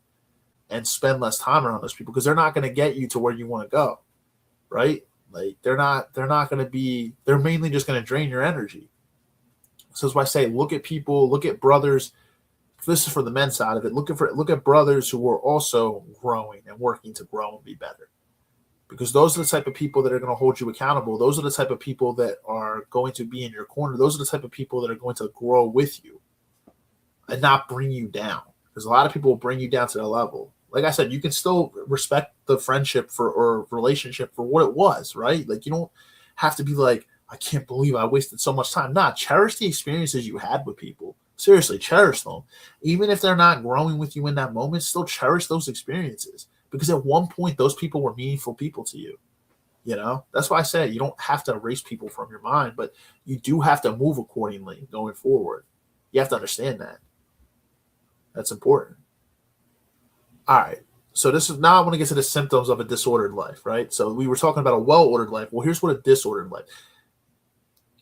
and spend less time around those people because they're not going to get you to where you want to go, right? Like they're not going to be, they're mainly just going to drain your energy. So that's why I say, look at people, look at brothers. This is for the men's side of it. Look at brothers who are also growing and working to grow and be better. Because those are the type of people that are going to hold you accountable. Those are the type of people that are going to be in your corner. Those are the type of people that are going to grow with you and not bring you down. Because a lot of people will bring you down to their level. Like I said, you can still respect the friendship or relationship for what it was, right? Like you don't have to be like, I can't believe I wasted so much time. Nah, cherish the experiences you had with people. Seriously, cherish them. Even if they're not growing with you in that moment, still cherish those experiences. Because at one point, those people were meaningful people to you. You know, that's why I say you don't have to erase people from your mind, but you do have to move accordingly going forward. You have to understand that. That's important. All right. So this is now I want to get to the symptoms of a disordered life, right? So we were talking about a well-ordered life. Well, here's what a disordered life.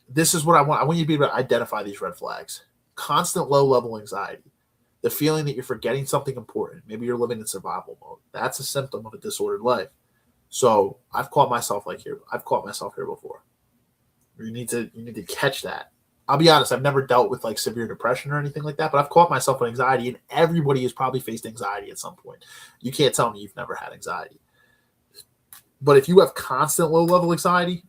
This is what I want. I want you to be able to identify these red flags. Constant low-level anxiety. The feeling that you're forgetting something important. Maybe you're living in survival mode. That's a symptom of a disordered life. So I've caught myself here. I've caught myself here before. You need to catch that. I'll be honest, I've never dealt with like severe depression or anything like that, but I've caught myself with anxiety, and everybody has probably faced anxiety at some point. You can't tell me you've never had anxiety. But if you have constant low-level anxiety,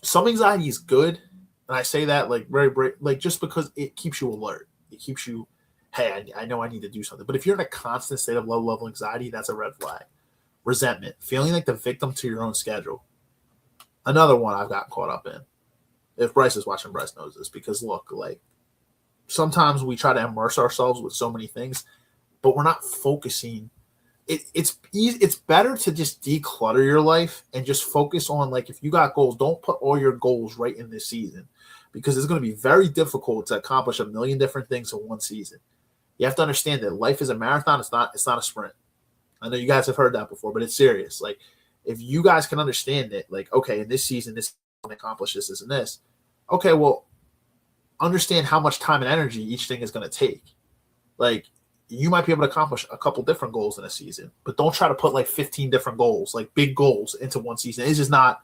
some anxiety is good. And I say that like like just because it keeps you alert. It keeps you, hey, I know I need to do something. But if you're in a constant state of low-level anxiety, that's a red flag. Resentment, feeling like the victim to your own schedule. Another one I've gotten caught up in. If Bryce is watching, Bryce knows this. Because look, like sometimes we try to immerse ourselves with so many things, but we're not focusing. It's easy. It's better to just declutter your life and just focus on, like, if you got goals, don't put all your goals right in this season, because it's going to be very difficult to accomplish a million different things in one season. You have to understand that life is a marathon. It's not a sprint. I know you guys have heard that before, but it's serious. Like, if you guys can understand it, like, okay, in this season, this can accomplish this, and this. Okay, well, understand how much time and energy each thing is going to take. Like, you might be able to accomplish a couple different goals in a season, but don't try to put like 15 different goals, like big goals, into one season. It's not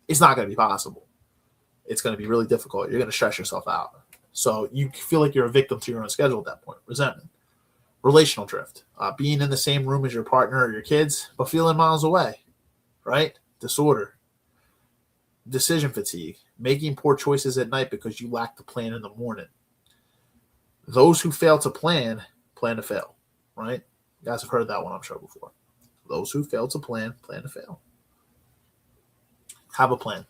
going to be possible. It's going to be really difficult. You're going to stress yourself out. So you feel like you're a victim to your own schedule at that point. Resentment. Relational drift. Being in the same room as your partner or your kids, but feeling miles away, right? Disorder. Decision fatigue. Making poor choices at night because you lack the plan in the morning. Those who fail to plan to fail, right? You guys have heard that one, I'm sure, before. Those who fail to plan to fail. Have a plan.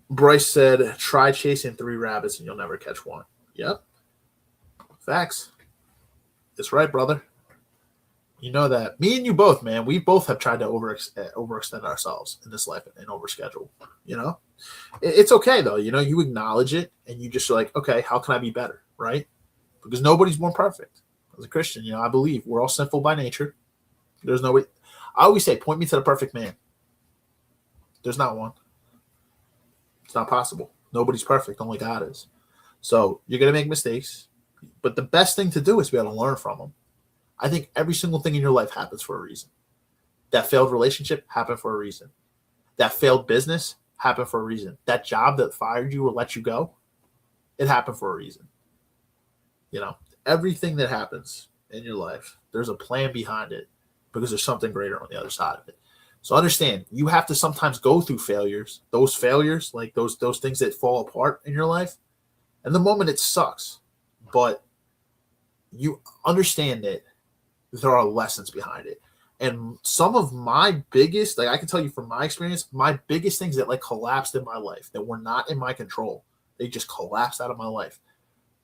Bryce said, try chasing 3 rabbits and you'll never catch one. Yep. Facts. That's right, brother. You know that. Me and you both, man, we both have tried to overextend ourselves in this life and overschedule, you know? It's okay, though. You know, you acknowledge it and you just are like, okay, how can I be better, right? Because nobody's born perfect. As a Christian, you know, I believe we're all sinful by nature. There's no way. I always say, point me to the perfect man. There's not one. It's not possible. Nobody's perfect. Only God is. So you're going to make mistakes. But the best thing to do is be able to learn from them. I think every single thing in your life happens for a reason. That failed relationship happened for a reason. That failed business happened for a reason. That job that fired you or let you go, it happened for a reason. You know, everything that happens in your life, there's a plan behind it because there's something greater on the other side of it. So understand, you have to sometimes go through failures. Those failures, like those things that fall apart in your life, and the moment it sucks, but you understand that there are lessons behind it. And some of my biggest, like I can tell you from my experience, my biggest things that like collapsed in my life that were not in my control, they just collapsed out of my life.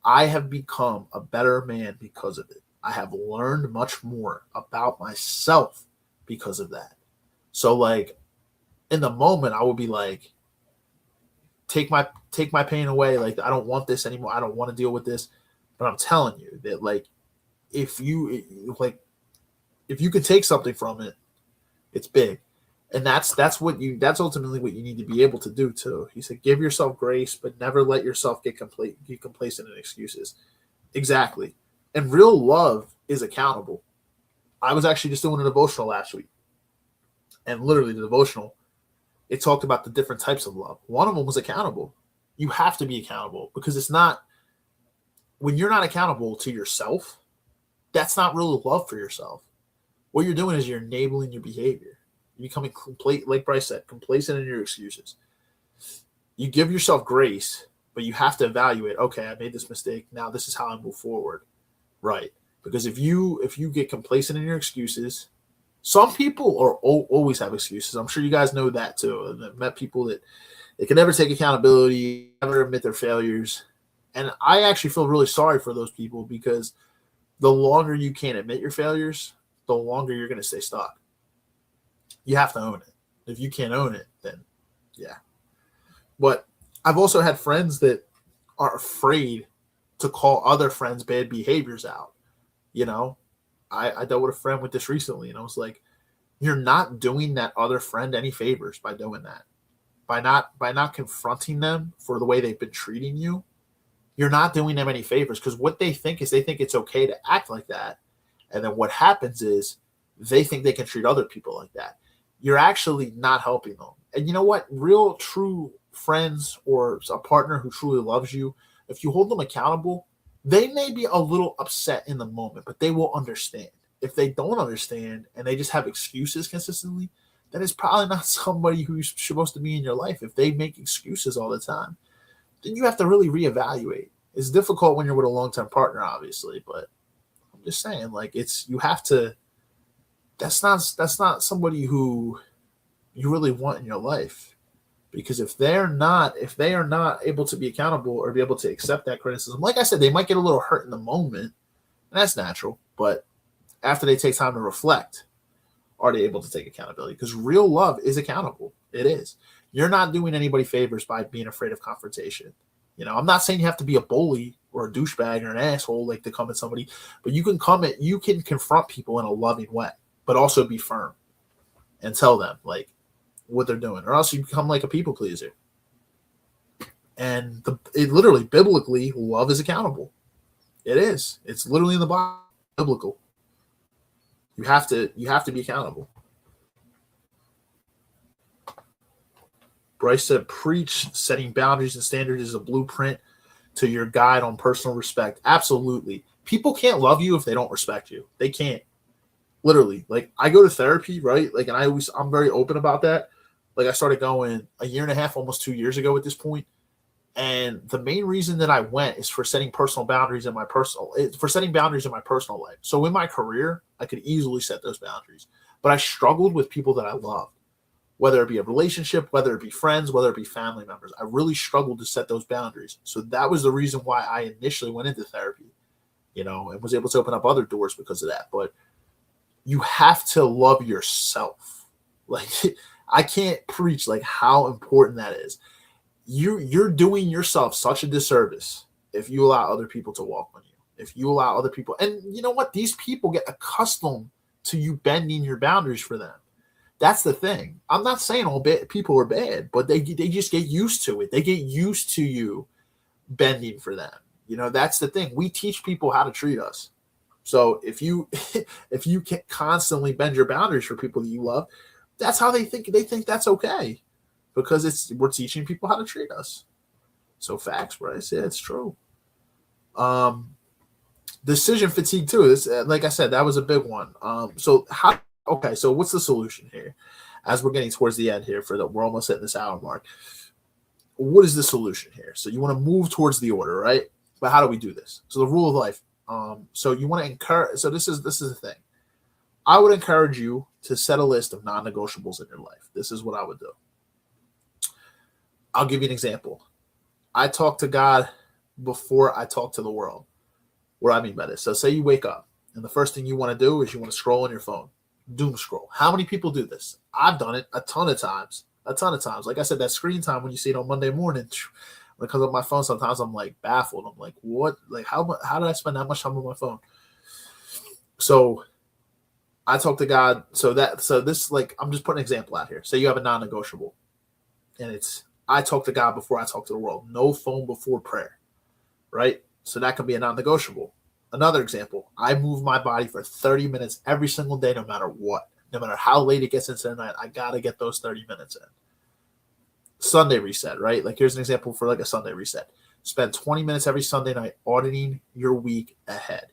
I have become a better man because of it. I have learned much more about myself because of that. So like in the moment, I would be like, take my pain away. Like, I don't want this anymore. I don't want to deal with this. But I'm telling you that, like, if you could take something from it, It's big. And that's ultimately what you need to be able to do too. He said, give yourself grace, but never let yourself get complacent in excuses. Exactly. And real love is accountable. I was actually just doing a devotional last week. And literally the devotional, it talked about the different types of love. One of them was accountable. You have to be accountable, because it's not, when you're not accountable to yourself, that's not real love for yourself. What you're doing is you're enabling your behavior. You're becoming like Bryce said, complacent in your excuses. You give yourself grace, but you have to evaluate, okay, I made this mistake. Now this is how I move forward. Right. Because if you get complacent in your excuses, some people always have excuses. I'm sure you guys know that too. I've met people that they can never take accountability, never admit their failures. And I actually feel really sorry for those people, because the longer you can't admit your failures, the longer you're going to stay stuck. You have to own it. If you can't own it, then yeah. But I've also had friends that are afraid to call other friends' bad behaviors out. You know, I dealt with a friend with this recently, and I was like, you're not doing that other friend any favors by doing that. By not confronting them for the way they've been treating you, you're not doing them any favors, because what they think is they think it's okay to act like that. And then what happens is they think they can treat other people like that. You're actually not helping them. And you know what? Real, true friends or a partner who truly loves you, if you hold them accountable, they may be a little upset in the moment, but they will understand. If they don't understand and they just have excuses consistently, then it's probably not somebody who's supposed to be in your life. If they make excuses all the time, then you have to really reevaluate. It's difficult when you're with a long-term partner, obviously, but I'm just saying, like, you have to, that's not somebody who you really want in your life. Because if they are not able to be accountable or be able to accept that criticism, like I said, they might get a little hurt in the moment, and that's natural. But after they take time to reflect, are they able to take accountability? Because real love is accountable. It is. You're not doing anybody favors by being afraid of confrontation. You know, I'm not saying you have to be a bully or a douchebag or an asshole, like, to come at somebody, but you can confront people in a loving way, but also be firm and tell them, like, what they're doing, or else you become like a people pleaser. And it literally, biblically, love is accountable. It is. It's literally in the Bible, biblical. You have to be accountable. Bryce said, preach, setting boundaries and standards is a blueprint to your guide on personal respect. Absolutely. People can't love you if they don't respect you. They can't. Literally. Like, I go to therapy, right? Like, and I'm very open about that. Like, I started going a year and a half, almost 2 years ago at this point. And the main reason that I went is for setting boundaries in my personal life. So in my career, I could easily set those boundaries, but I struggled with people that I loved, whether it be a relationship, whether it be friends, whether it be family members. I really struggled to set those boundaries. So that was the reason why I initially went into therapy, you know, and was able to open up other doors because of that. But you have to love yourself. Like, I can't preach like how important that is. You're doing yourself such a disservice if you allow other people to walk on you. If you allow other people, and you know what? These people get accustomed to you bending your boundaries for them. That's the thing. I'm not saying all people are bad, but they just get used to it. They get used to you bending for them. You know, that's the thing. We teach people how to treat us. So if you can constantly bend your boundaries for people that you love, that's how they think. They think that's okay, because we're teaching people how to treat us. So facts, Bryce. Yeah, it's true. Decision fatigue too. This, like I said, that was a big one. So what's the solution here? As we're getting towards the end here, we're almost hitting this hour mark. What is the solution here? So you want to move towards the order, right? But how do we do this? So the rule of life. So you want to encourage. So this is the thing. I would encourage you to set a list of non-negotiables in your life. This is what I would do. I'll give you an example. I talk to God before I talk to the world. What do I mean by this? So say you wake up and the first thing you want to do is you want to scroll on your phone. Doom scroll. How many people do this? I've done it a ton of times. Like I said, that screen time when you see it on Monday morning, when it comes up my phone, sometimes I'm like baffled. I'm like, what? Like, how did I spend that much time on my phone? So I talk to God. So this, like, I'm just putting an example out here. Say you have a non-negotiable, and it's, I talk to God before I talk to the world. No phone before prayer, right? So that could be a non-negotiable. Another example, I move my body for 30 minutes every single day, no matter what. No matter how late it gets into the night, I got to get those 30 minutes in. Sunday reset, right? Like, here's an example for like a Sunday reset. Spend 20 minutes every Sunday night auditing your week ahead.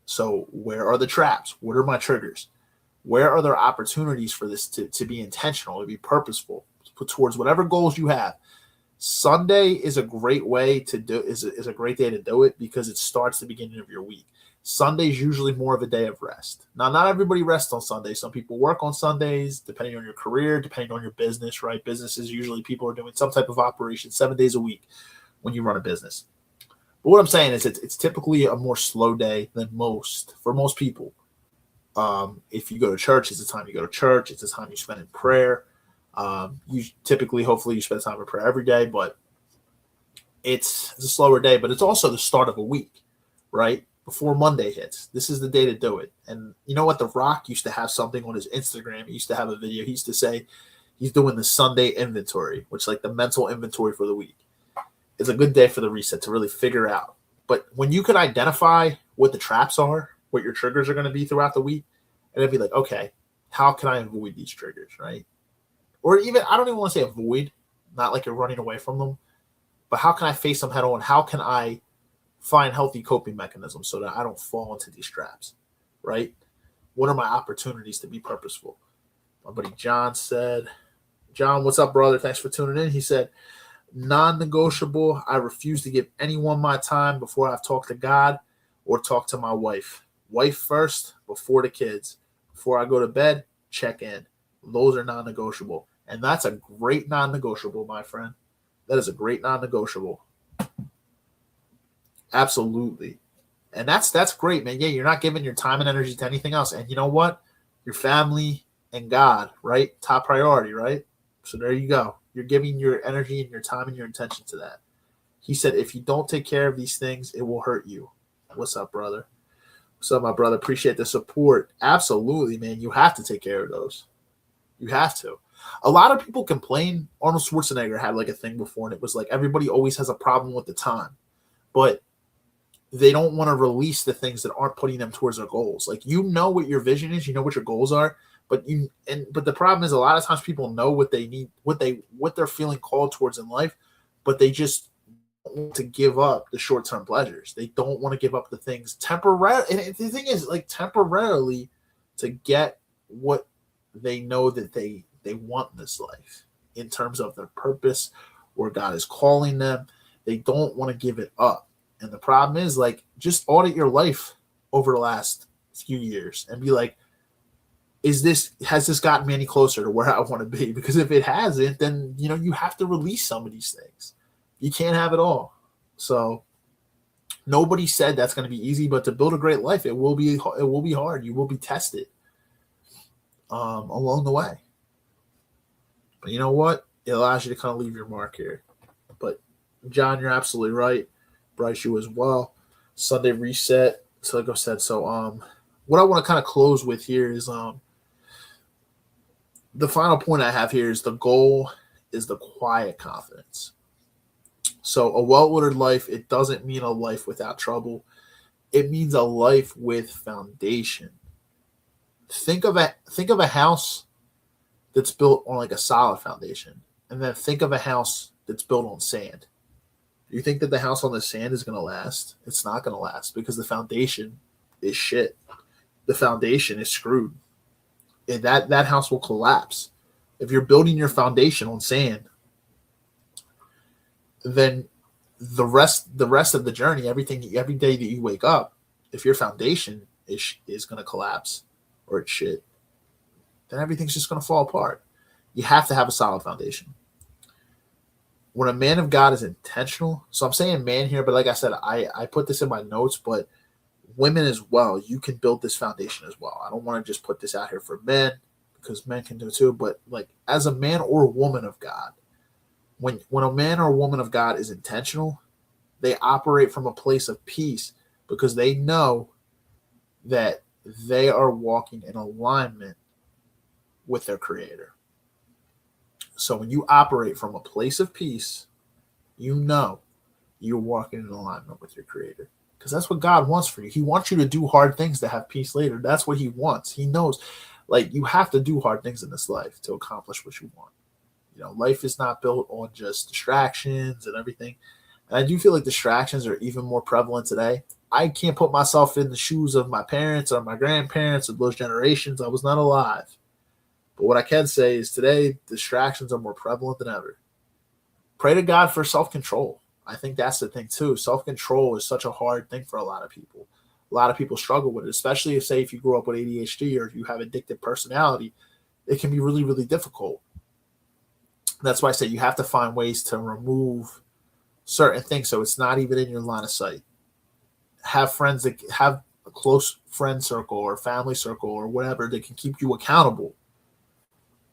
So where are the traps? What are my triggers? Where are there opportunities for this to be intentional, to be purposeful, to put towards whatever goals you have? Sunday is a great way to do, is a great day to do it, because it starts the beginning of your week. Sunday is usually more of a day of rest. Now, not everybody rests on Sundays. Some people work on Sundays, depending on your career, depending on your business, right? Businesses, usually people are doing some type of operation 7 days a week when you run a business. But what I'm saying is it's typically a more slow day than for most people. If you go to church, it's the time you go to church. It's the time you spend in prayer. You typically, hopefully, you spend time in prayer every day, but it's a slower day. But it's also the start of a week, right? Before Monday hits, this is the day to do it. And you know what? The Rock used to have something on his Instagram. He used to have a video. He used to say he's doing the Sunday inventory, which is like the mental inventory for the week. It's a good day for the reset to really figure out. But when you can identify what the traps are, what your triggers are going to be throughout the week, and it'd be like, okay, how can I avoid these triggers, right? Or even, I don't even want to say avoid, not like you're running away from them, but how can I face them head on? How can I find healthy coping mechanisms so that I don't fall into these traps, right? What are my opportunities to be purposeful? My buddy John said, John, what's up, brother? Thanks for tuning in. He said, non-negotiable, I refuse to give anyone my time before I've talked to God or talked to my wife. Wife first, before the kids. Before I go to bed, check in. Those are non-negotiable. And that's a great non-negotiable, my friend. That is a great non-negotiable. Absolutely. And that's great, man. Yeah, you're not giving your time and energy to anything else. And you know what? Your family and God, right? Top priority, right? So there you go. You're giving your energy and your time and your attention to that. He said, if you don't take care of these things, it will hurt you. What's up, brother? What's up, my brother? Appreciate the support. Absolutely, man. You have to take care of those. You have to. A lot of people complain. Arnold Schwarzenegger had like a thing before, and it was like everybody always has a problem with the time. But they don't want to release the things that aren't putting them towards their goals. Like, you know what your vision is, you know what your goals are, but the problem is a lot of times people know what they need, what they're feeling called towards in life, but they just don't want to give up the short-term pleasures. They don't want to give up the things temporarily. And the thing is, like, temporarily to get what they know that they want in this life in terms of their purpose, where God is calling them. They don't want to give it up. And the problem is, like, just audit your life over the last few years and be like, has this gotten me any closer to where I want to be? Because if it hasn't, then, you know, you have to release some of these things. You can't have it all. So nobody said that's going to be easy, but to build a great life, it will be hard. You will be tested along the way. But you know what? It allows you to kind of leave your mark here. But John, you're absolutely right. Bryce, you as well. Sunday reset. So like I said, so what I want to kind of close with here is the final point I have here is the goal is the quiet confidence. So a well-ordered life, it doesn't mean a life without trouble. It means a life with foundation. Think of a house that's built on like a solid foundation, and then think of a house that's built on sand. You think that the house on the sand is going to last? It's not going to last because the foundation is shit. The foundation is screwed. And that house will collapse. If you're building your foundation on sand, then the rest of the journey, every day that you wake up, if your foundation is going to collapse or it's shit, then everything's just going to fall apart. You have to have a solid foundation. When a man of God is intentional, so I'm saying man here, but like I said, I put this in my notes, but women as well, you can build this foundation as well. I don't want to just put this out here for men because men can do it too, but like as a man or woman of God, when a man or woman of God is intentional, they operate from a place of peace because they know that they are walking in alignment with their creator. So when you operate from a place of peace, you know you're walking in alignment with your creator, because that's what God wants for you. He wants you to do hard things to have peace later. That's what he wants. He knows, like, you have to do hard things in this life to accomplish what you want. You know, life is not built on just distractions and everything. And I do feel like distractions are even more prevalent today. I can't put myself in the shoes of my parents or my grandparents or those generations. I was not alive. But what I can say is today, distractions are more prevalent than ever. Pray to God for self-control. I think that's the thing too. Self-control is such a hard thing for a lot of people. A lot of people struggle with it, especially if you grew up with ADHD or if you have addictive personality. It can be really, really difficult. That's why I say you have to find ways to remove certain things so it's not even in your line of sight. Have friends that have a close friend circle or family circle or whatever that can keep you accountable.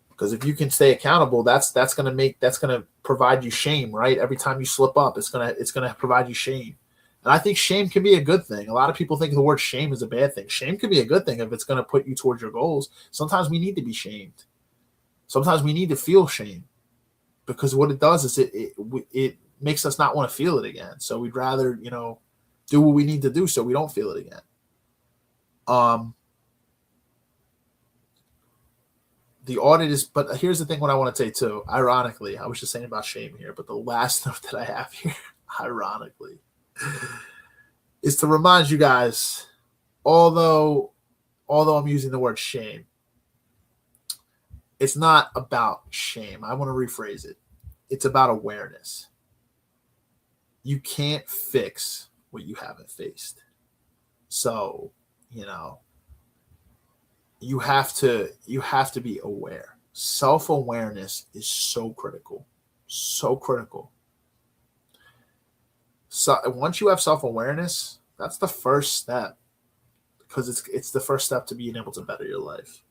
Because if you can stay accountable, that's going to provide you shame, right? Every time you slip up, it's going to provide you shame. And I think shame can be a good thing. A lot of people think the word shame is a bad thing. Shame can be a good thing if it's going to put you towards your goals. Sometimes we need to be shamed. Sometimes we need to feel shame, because what it does is it makes us not want to feel it again. So we'd rather, do what we need to do so we don't feel it again. The audit is, but here's the thing, what I want to say too, ironically, I was just saying about shame here, but the last note that I have here, ironically, is to remind you guys, although I'm using the word shame, it's not about shame. I want to rephrase it. It's about awareness. You can't fix what you haven't faced. So, you have to be aware. Self-awareness is so critical. So critical. So once you have self-awareness, that's the first step, because it's the first step to being able to better your life.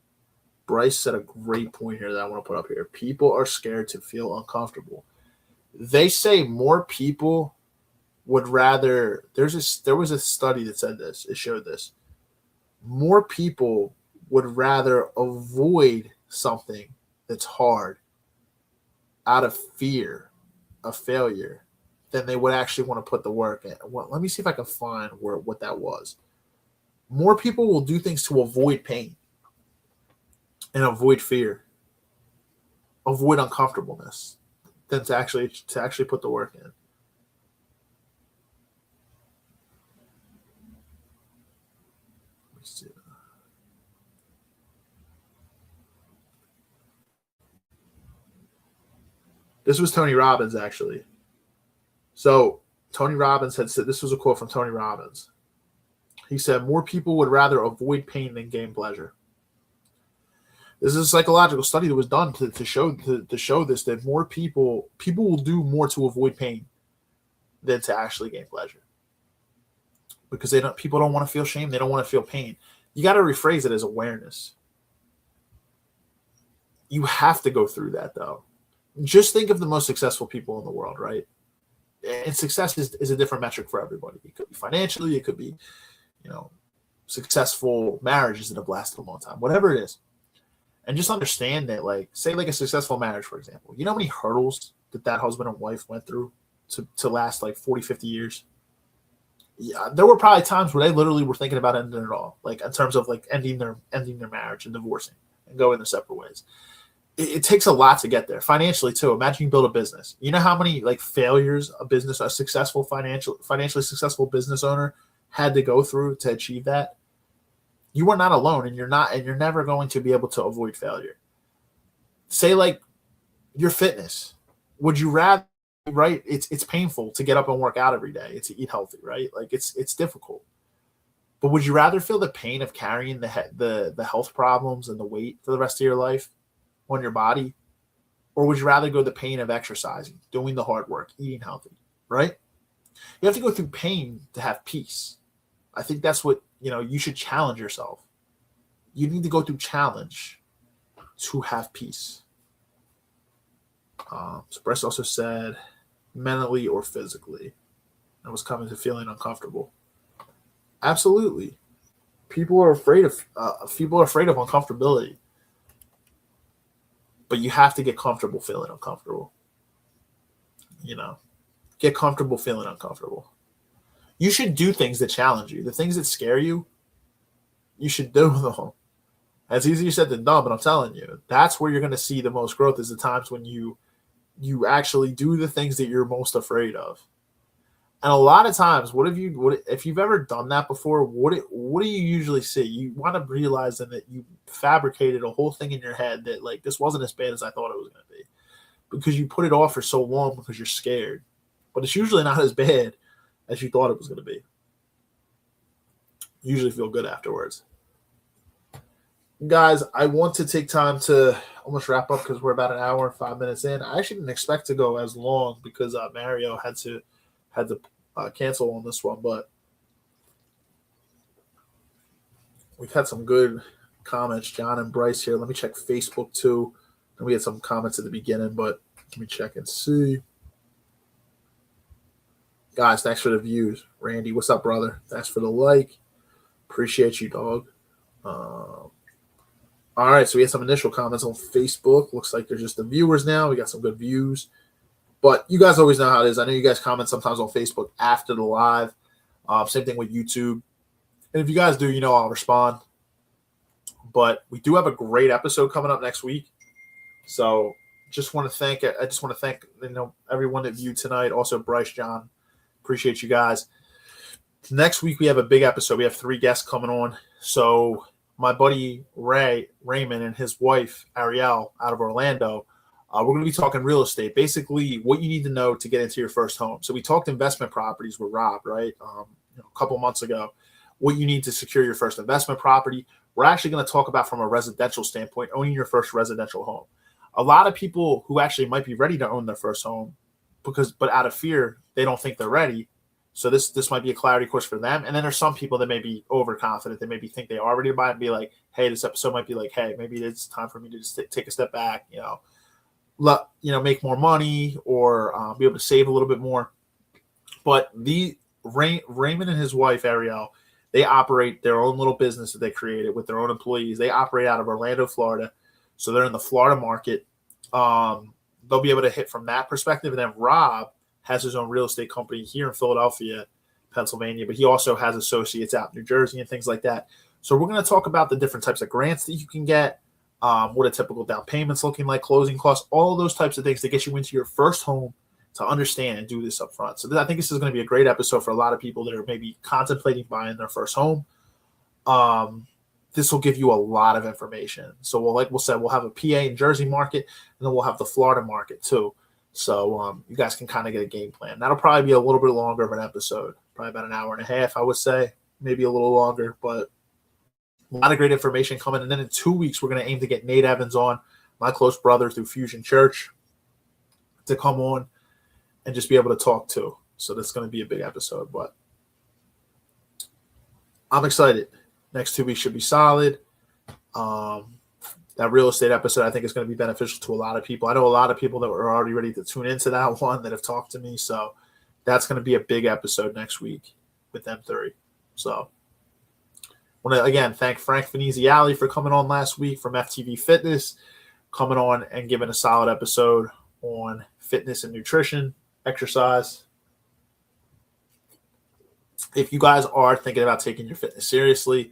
Bryce said a great point here that I want to put up here. People are scared to feel uncomfortable. They say more people would rather, there was a study that said this, it showed this. More people would rather avoid something that's hard out of fear of failure than they would actually want to put the work in. Well, let me see if I can find what that was. More people will do things to avoid pain and avoid fear, avoid uncomfortableness, than to actually put the work in. This was Tony Robbins, actually. So Tony Robbins had said, this was a quote from Tony Robbins. He said, more people would rather avoid pain than gain pleasure. This is a psychological study that was done to show this, that more people will do more to avoid pain than to actually gain pleasure. Because people don't want to feel shame. They don't want to feel pain. You got to rephrase it as awareness. You have to go through that, though. Just think of the most successful people in the world, right? And success is a different metric for everybody. It could be financially, it could be, successful marriages that have lasted a long time, whatever it is. And just understand that, say a successful marriage, for example, you know how many hurdles that husband and wife went through to last 40, 50 years? Yeah, there were probably times where they literally were thinking about ending it all, in terms of ending their marriage and divorcing and going their separate ways. It takes a lot to get there financially too. Imagine you build a business. You know how many failures a successful financially successful business owner had to go through to achieve that? You are not alone, and you're never going to be able to avoid failure. Say your fitness. Would you rather, right? It's painful to get up and work out every day. It's to eat healthy, right? It's difficult. But would you rather feel the pain of carrying the health problems and the weight for the rest of your life on your body? Or would you rather go the pain of exercising, doing the hard work, eating healthy, right? You have to go through pain to have peace. I think that's what, you should challenge yourself. You need to go through challenge to have peace. So Bress also said mentally or physically. I was coming to feeling uncomfortable. Absolutely. People are afraid of uncomfortability, but you have to get comfortable feeling uncomfortable. Get comfortable feeling uncomfortable. You should do things that challenge you. The things that scare you, you should do them. It's easier said than done, but I'm telling you, that's where you're going to see the most growth, is the times when you actually do the things that you're most afraid of. And a lot of times, if you've ever done that before, what do you usually see? You wind up realizing that you fabricated a whole thing in your head that, like, this wasn't as bad as I thought it was going to be, because you put it off for so long because you're scared. But it's usually not as bad as you thought it was going to be. You usually feel good afterwards. Guys, I want to take time to almost wrap up because we're about an hour and 5 minutes in. I actually didn't expect to go as long because Mario had to cancel on this one, but we've had some good comments. John and Bryce here. Let me check Facebook too. And we had some comments at the beginning, but let me check and see. Guys, thanks for the views. Randy, what's up, brother? Thanks for the like. Appreciate you, dog. All right, so we had some initial comments on Facebook. Looks like they're just the viewers now. We got some good views. But you guys always know how it is. I know you guys comment sometimes on Facebook after the live. Same thing with YouTube. And if you guys do, I'll respond. But we do have a great episode coming up next week. So I just want to thank everyone that viewed tonight. Also, Bryce, John. Appreciate you guys. Next week, we have a big episode. We have 3 guests coming on. So my buddy Raymond and his wife, Ariel, out of Orlando, we're going to be talking real estate, basically what you need to know to get into your first home. So we talked investment properties with Rob, right, a couple months ago, what you need to secure your first investment property. We're actually going to talk about, from a residential standpoint, owning your first residential home. A lot of people who actually might be ready to own their first home, but out of fear, they don't think they're ready. So this might be a clarity course for them. And then there's some people that may be overconfident. They maybe think they are ready to buy it and be like, hey, this episode might be like, hey, maybe it's time for me to just take a step back, make more money or be able to save a little bit more. But Raymond and his wife, Ariel, they operate their own little business that they created with their own employees. They operate out of Orlando, Florida. So they're in the Florida market. They'll be able to hit from that perspective. And then Rob has his own real estate company here in Philadelphia, Pennsylvania, but he also has associates out in New Jersey and things like that. So we're going to talk about the different types of grants that you can get, what a typical down payment's looking like, closing costs, all those types of things to get you into your first home, to understand and do this up front. So I think this is going to be a great episode for a lot of people that are maybe contemplating buying their first home. This will give you a lot of information. So we'll have a PA and Jersey market, and then we'll have the Florida market too. So you guys can kind of get a game plan. That'll probably be a little bit longer of an episode, probably about an hour and a half, I would say, maybe a little longer, but a lot of great information coming. And then in 2 weeks, we're going to aim to get Nate Evans on, my close brother through Fusion Church, to come on and just be able to talk too. So that's going to be a big episode, but I'm excited. Next 2 weeks should be solid. That real estate episode, I think, is going to be beneficial to a lot of people. I know a lot of people that were already ready to tune into that one that have talked to me. So that's going to be a big episode next week with them 3. So I want to, again, thank Frank Veneziali for coming on last week from FTV Fitness, coming on and giving a solid episode on fitness and nutrition, exercise. If you guys are thinking about taking your fitness seriously,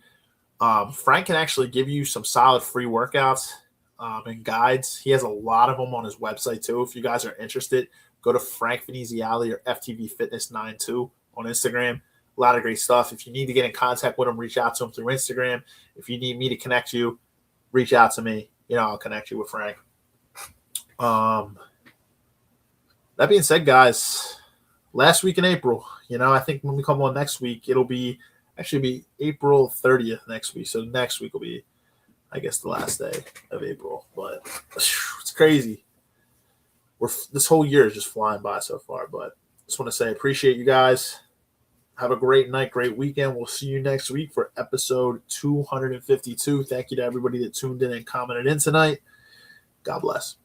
Frank can actually give you some solid free workouts and guides. He has a lot of them on his website too. If you guys are interested, go to Frank Veneziali or FTV Fitness 92 on Instagram. A lot of great stuff. If you need to get in contact with him, reach out to him through Instagram. If you need me to connect you, reach out to me. I'll connect you with Frank. That being said, guys, last week in April, I think when we come on next week, it'll be April 30th next week. So next week will be, I guess, the last day of April. But it's crazy. This whole year is just flying by so far. But just want to say, appreciate you guys. Have a great night, great weekend. We'll see you next week for episode 252. Thank you to everybody that tuned in and commented in tonight. God bless.